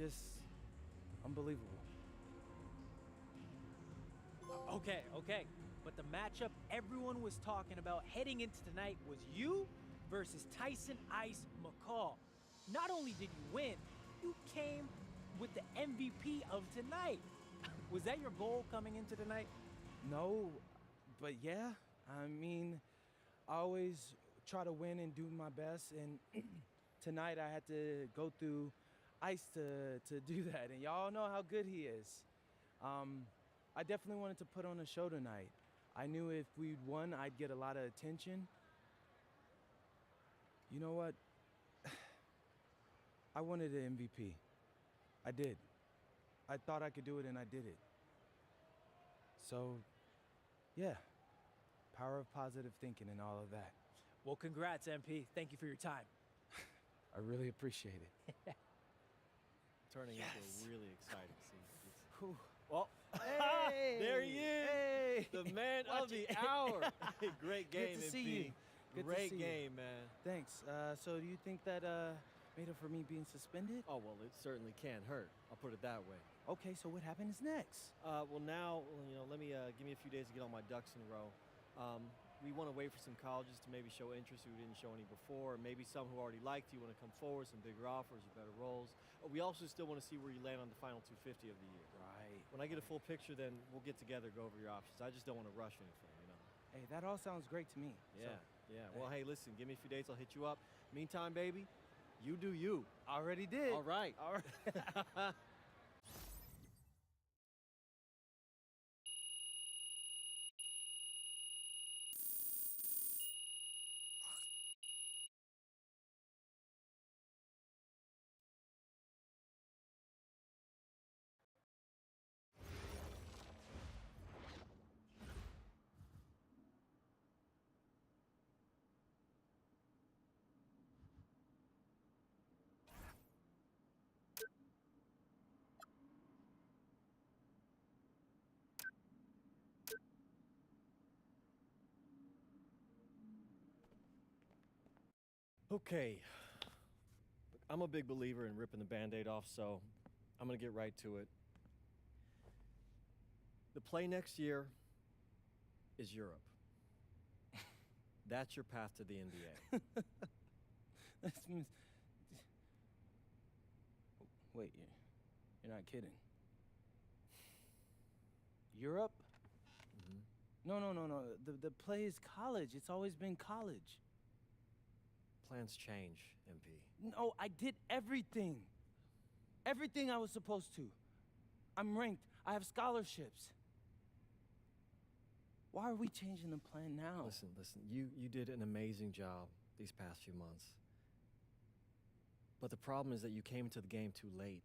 just unbelievable. Okay. But the matchup everyone was talking about heading into tonight was you versus Tyson Ice McCall. Not only did you win, you came with the MVP of tonight. Was that your goal coming into tonight? No, but yeah, I mean, I always try to win and do my best, and tonight I had to go through Ice to do that, and y'all know how good he is. I definitely wanted to put on a show tonight. I knew if we'd won, I'd get a lot of attention. You know what? I wanted an MVP. I did. I thought I could do it, and I did it. So, yeah, power of positive thinking and all of that. Well, congrats, MP. Thank you for your time. I really appreciate it. Turning into a really exciting scene. Whew. Well, Hey! there he is, Hey! the man of the hour. Great game, Good to see MP. you. Good to Great see you. game, man. Thanks. So do you think that made up for me being suspended? Oh, well, it certainly can't hurt. I'll put it that way. Okay, so what happens next? Well, now, let me give me a few days to get all my ducks in a row. We want to wait for some colleges to maybe show interest who didn't show any before, or maybe some who already liked you want to come forward, some bigger offers or better roles. We also still want to see where you land on the final 250 of the year. Right. When I get a full picture, then we'll get together, go over your options. I just don't want to rush anything, Hey, that all sounds great to me. Yeah, yeah. Well, hey, listen, give me a few days, I'll hit you up. Meantime, baby, you do you. Already did. All right. All right. Okay. Look, I'm a big believer in ripping the Band-Aid off, so I'm going to get right to it. The play next year is Europe. That's your path to the NBA. Wait, you're not kidding. Europe? Mm-hmm. No. The play is college. It's always been college. Plans change, MP. No, I did everything. Everything I was supposed to. I'm ranked. I have scholarships. Why are we changing the plan now? Listen, you did an amazing job these past few months. But the problem is that you came into the game too late.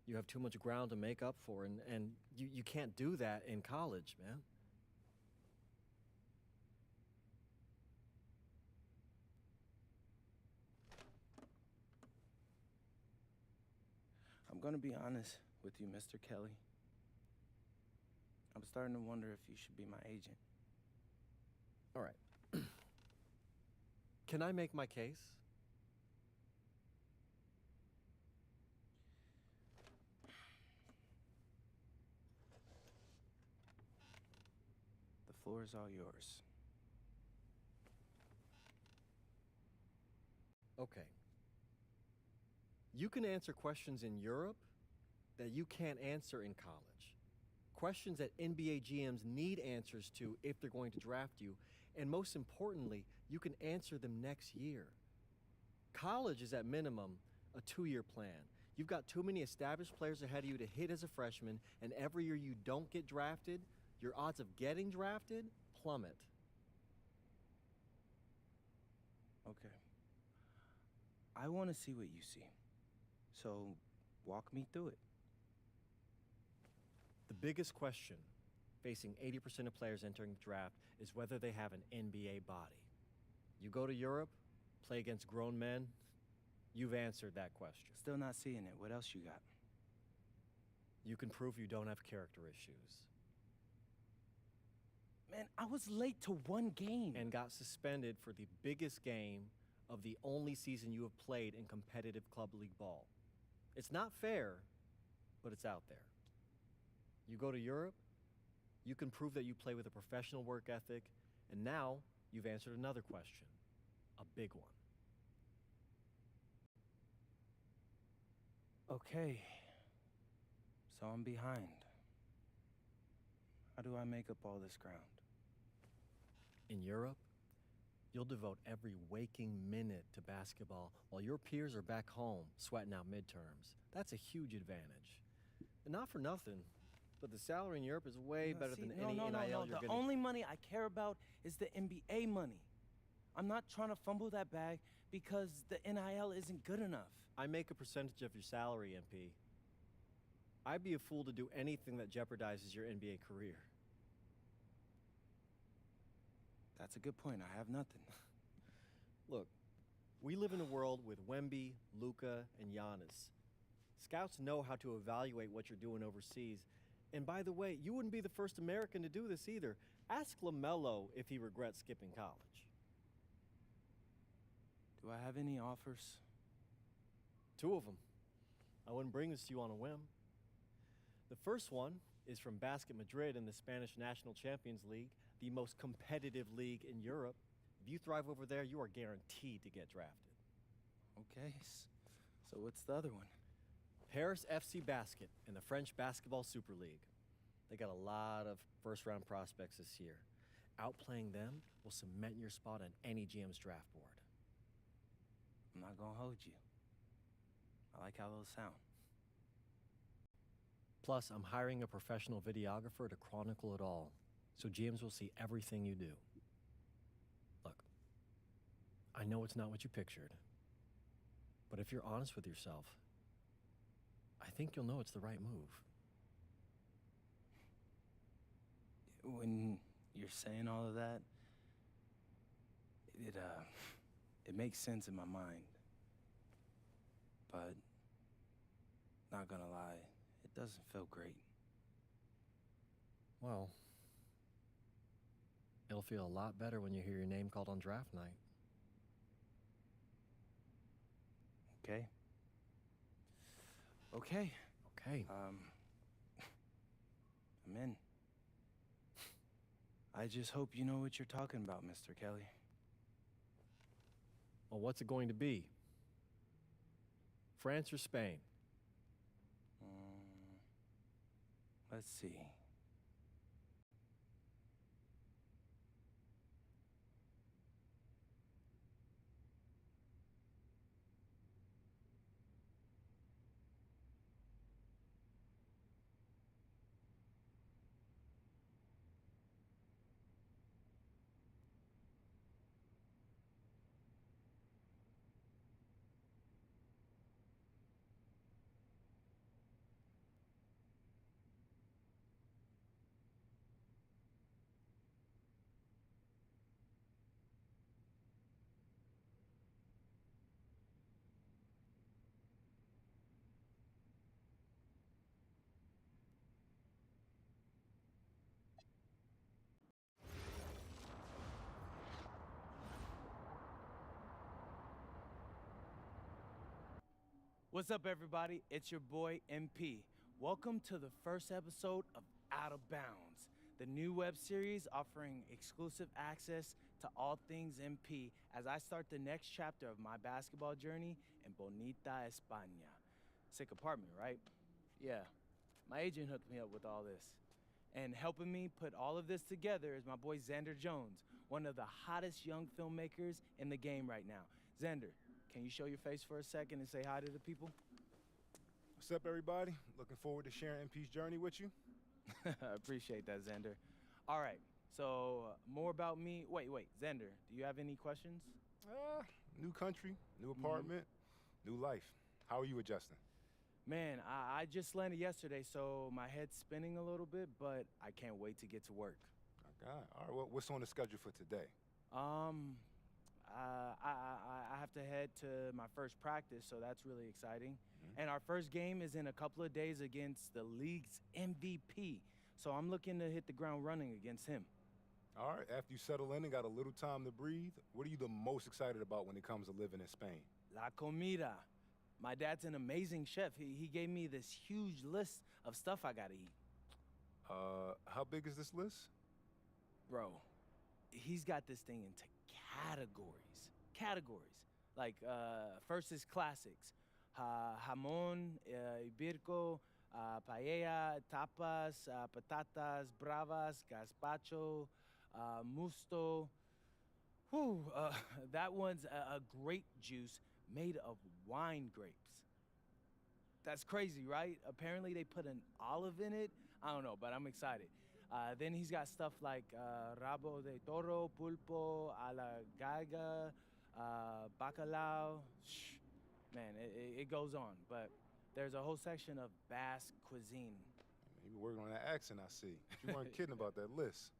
You have too much ground to make up for, and you can't do that in college, man. I'm gonna be honest with you, Mr. Kelly. I'm starting to wonder if you should be my agent. All right. Can I make my case? The floor is all yours. Okay. You can answer questions in Europe that you can't answer in college. Questions that NBA GMs need answers to if they're going to draft you. And most importantly, you can answer them next year. College is at minimum a 2-year plan. You've got too many established players ahead of you to hit as a freshman, and every year you don't get drafted, your odds of getting drafted plummet. Okay. I want to see what you see. So, walk me through it. The biggest question facing 80% of players entering the draft is whether they have an NBA body. You go to Europe, play against grown men, you've answered that question. Still not seeing it. What else you got? You can prove you don't have character issues. Man, I was late to one game. And got suspended for the biggest game of the only season you have played in competitive club league ball. It's not fair, but it's out there. You go to Europe, you can prove that you play with a professional work ethic, and now you've answered another question, a big one. Okay, so I'm behind. How do I make up all this ground? In Europe, you'll devote every waking minute to basketball while your peers are back home sweating out midterms. That's a huge advantage. And not for nothing, but the salary in Europe is way better than any NIL you're The getting. only money I care about is the NBA money. I'm not trying to fumble that bag because the NIL isn't good enough. I make a percentage of your salary, MP. I'd be a fool to do anything that jeopardizes your NBA career. That's a good point. I have nothing. Look, we live in a world with Wemby, Luka, and Giannis. Scouts know how to evaluate what you're doing overseas. And by the way, you wouldn't be the first American to do this either. Ask LaMelo if he regrets skipping college. Do I have any offers? 2 of them. I wouldn't bring this to you on a whim. The first one is from Basket Madrid in the Spanish National Champions League, the most competitive league in Europe. If you thrive over there, you are guaranteed to get drafted. Okay, so what's the other one? Paris FC Basket in the French Basketball Super League. They got a lot of first-round prospects this year. Outplaying them will cement your spot on any GM's draft board. I'm not gonna hold you. I like how those sound. Plus, I'm hiring a professional videographer to chronicle it all, so GMs will see everything you do. Look, I know it's not what you pictured, but if you're honest with yourself, I think you'll know it's the right move. When you're saying all of that, it makes sense in my mind. But, not gonna lie, it doesn't feel great. Well, it'll feel a lot better when you hear your name called on draft night. Okay. Okay. Okay. I'm in. I just hope you know what you're talking about, Mr. Kelly. Well, what's it going to be? France or Spain? Let's see. What's up, everybody? It's your boy, MP. Welcome to the first episode of Out of Bounds, the new web series offering exclusive access to all things MP as I start the next chapter of my basketball journey in Bonita, España. Sick apartment, right? Yeah, my agent hooked me up with all this. And helping me put all of this together is my boy Xander Jones, one of the hottest young filmmakers in the game right now. Xander, can you show your face for a second and say hi to the people? What's up, everybody? Looking forward to sharing MP's journey with you. I appreciate that, Xander. All right, so more about me. Wait, Xander, do you have any questions? New country, new apartment, new life. How are you adjusting? Man, I just landed yesterday, so my head's spinning a little bit, but I can't wait to get to work. Okay. All right, what's on the schedule for today? I have to head to my first practice, so that's really exciting. And our first game is in a couple of days against the league's MVP. So I'm looking to hit the ground running against him. All right, after you settle in and got a little time to breathe, what are you the most excited about when it comes to living in Spain? La comida. My dad's an amazing chef. He gave me this huge list of stuff I gotta eat. How big is this list? Bro, he's got this thing into categories. Like, first is classics. Jamón, ibirco, paella, tapas, patatas bravas, gazpacho, musto. Whew, that one's a grape juice made of wine grapes. That's crazy, right? Apparently they put an olive in it. I don't know, but I'm excited. Then he's got stuff like rabo de toro, pulpo, a la galga, bacalao. Man, it goes on, but there's a whole section of Basque cuisine. You been working on that accent, I see. You weren't kidding about that list.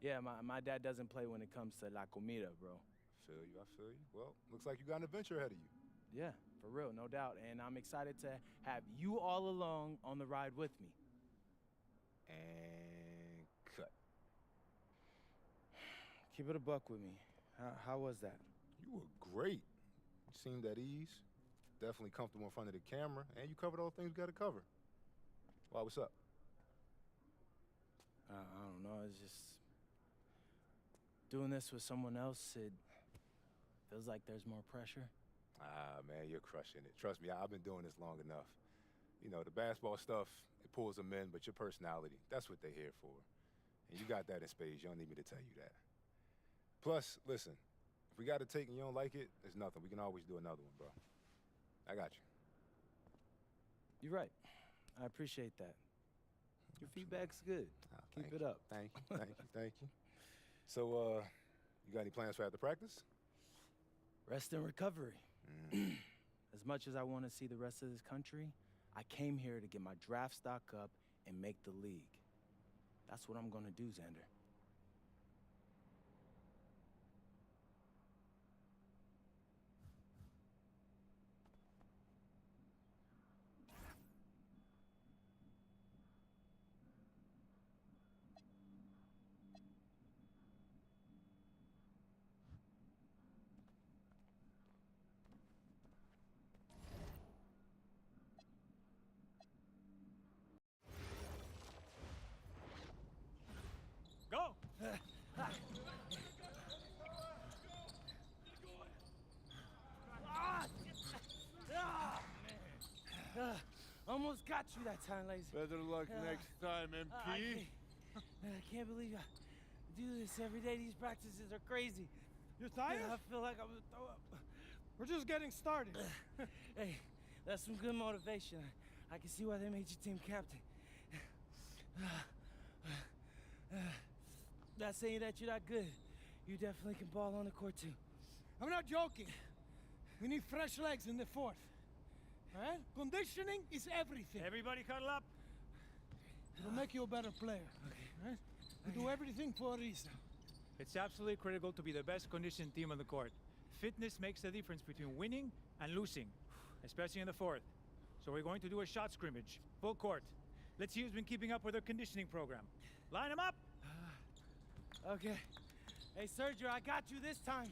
Yeah, my dad doesn't play when it comes to la comida, bro. I feel you. Well, looks like you got an adventure ahead of you. Yeah, for real, no doubt. And I'm excited to have you all along on the ride with me. And cut. Keep it a buck with me. How was that? You were great. You seemed at ease. Definitely comfortable in front of the camera, and you covered all the things you got to cover. Why, what's up? I don't know, it's just... Doing this with someone else, it feels like there's more pressure. Ah, man, you're crushing it. Trust me, I've been doing this long enough. You know, the basketball stuff, it pulls them in, but your personality, that's what they're here for. And you got that in spades. You don't need me to tell you that. Plus, listen, if we got to take and you don't like it, it's nothing. We can always do another one, bro. I got you. You're right. I appreciate that. Your feedback's good. Keep it up. Thank you. So, you got any plans for after practice? Rest and recovery. As much as I want to see the rest of this country, I came here to get my draft stock up and make the league. That's what I'm gonna do, Xander. Go! Almost got you that time, Lazy. Better luck next time, MP. I can't believe I do this every day. These practices are crazy. You're tired? I feel like I'm gonna throw up. We're just getting started. Hey, that's some good motivation. I can see why they made you team captain. Not saying that you're not good. You definitely can ball on the court too. I'm not joking. We need fresh legs in the fourth. All right? Conditioning is everything. Everybody cuddle up. It'll make you a better player. Okay. Right? We do everything for a reason. It's absolutely critical to be the best conditioned team on the court. Fitness makes the difference between winning and losing, especially in the fourth. So we're going to do a shot scrimmage, full court. Let's see who's been keeping up with their conditioning program. Line them up! Okay. Hey, Sergio, I got you this time.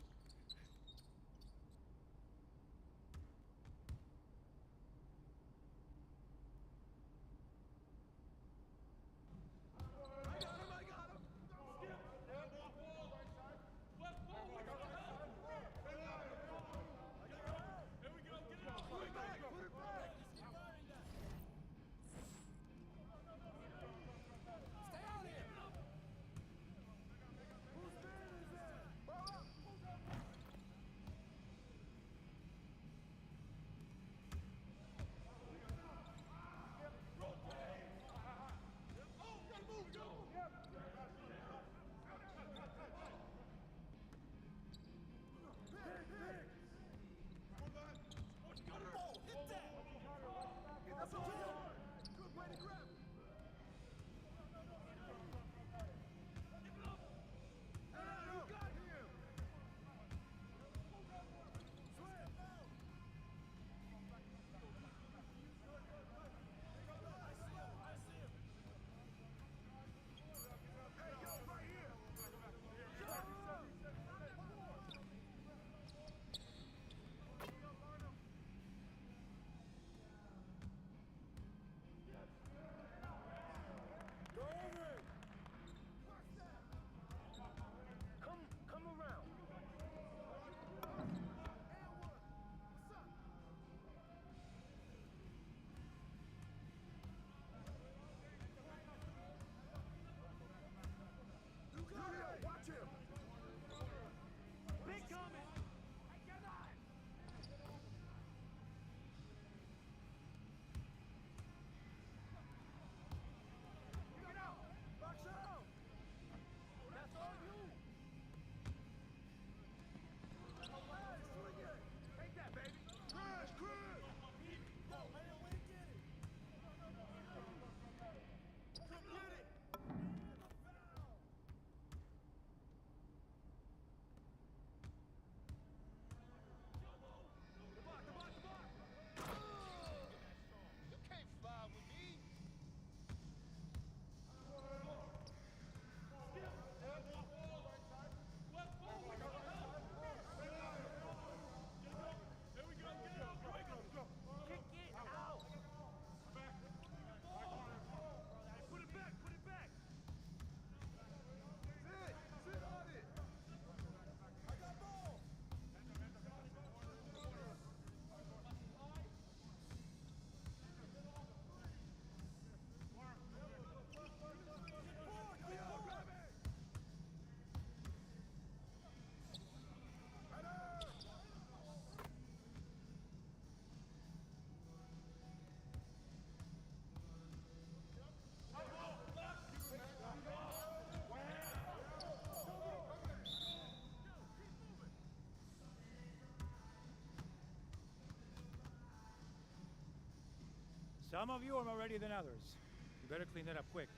Some of you are more ready than others. You better clean it up quick.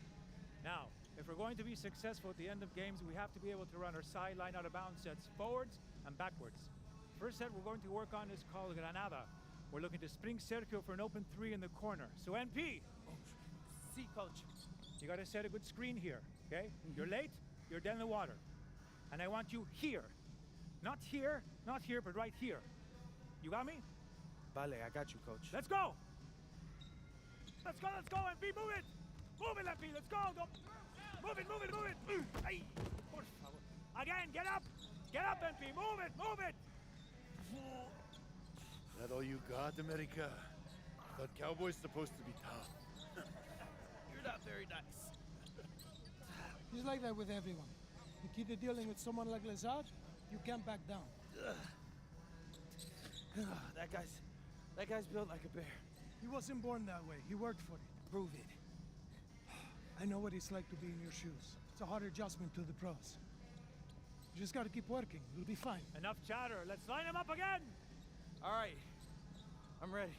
Now, if we're going to be successful at the end of games, we have to be able to run our sideline out of bounds sets forwards and backwards. First set we're going to work on is called Granada. We're looking to spring Sergio for an open 3 in the corner. So NP! See, coach. You gotta set a good screen here, okay? You're late, you're dead in the water. And I want you here. Not here, but right here. You got me? Vale, I got you, coach. Let's go! Let's go, MP, move it! Move it, MP, let's go! Move it! Ay, por favor. Again, get up! Get up, MP, move it! That all you got, America? I thought Cowboys supposed to be tough. You're not very nice. He's like that with everyone. You keep dealing with someone like Lazard, you can't back down. That guy's built like a bear. He wasn't born that way. He worked for it. Prove it. I know what it's like to be in your shoes. It's a hard adjustment to the pros. You just gotta keep working. You'll be fine. Enough chatter. Let's line him up again! All right. I'm ready.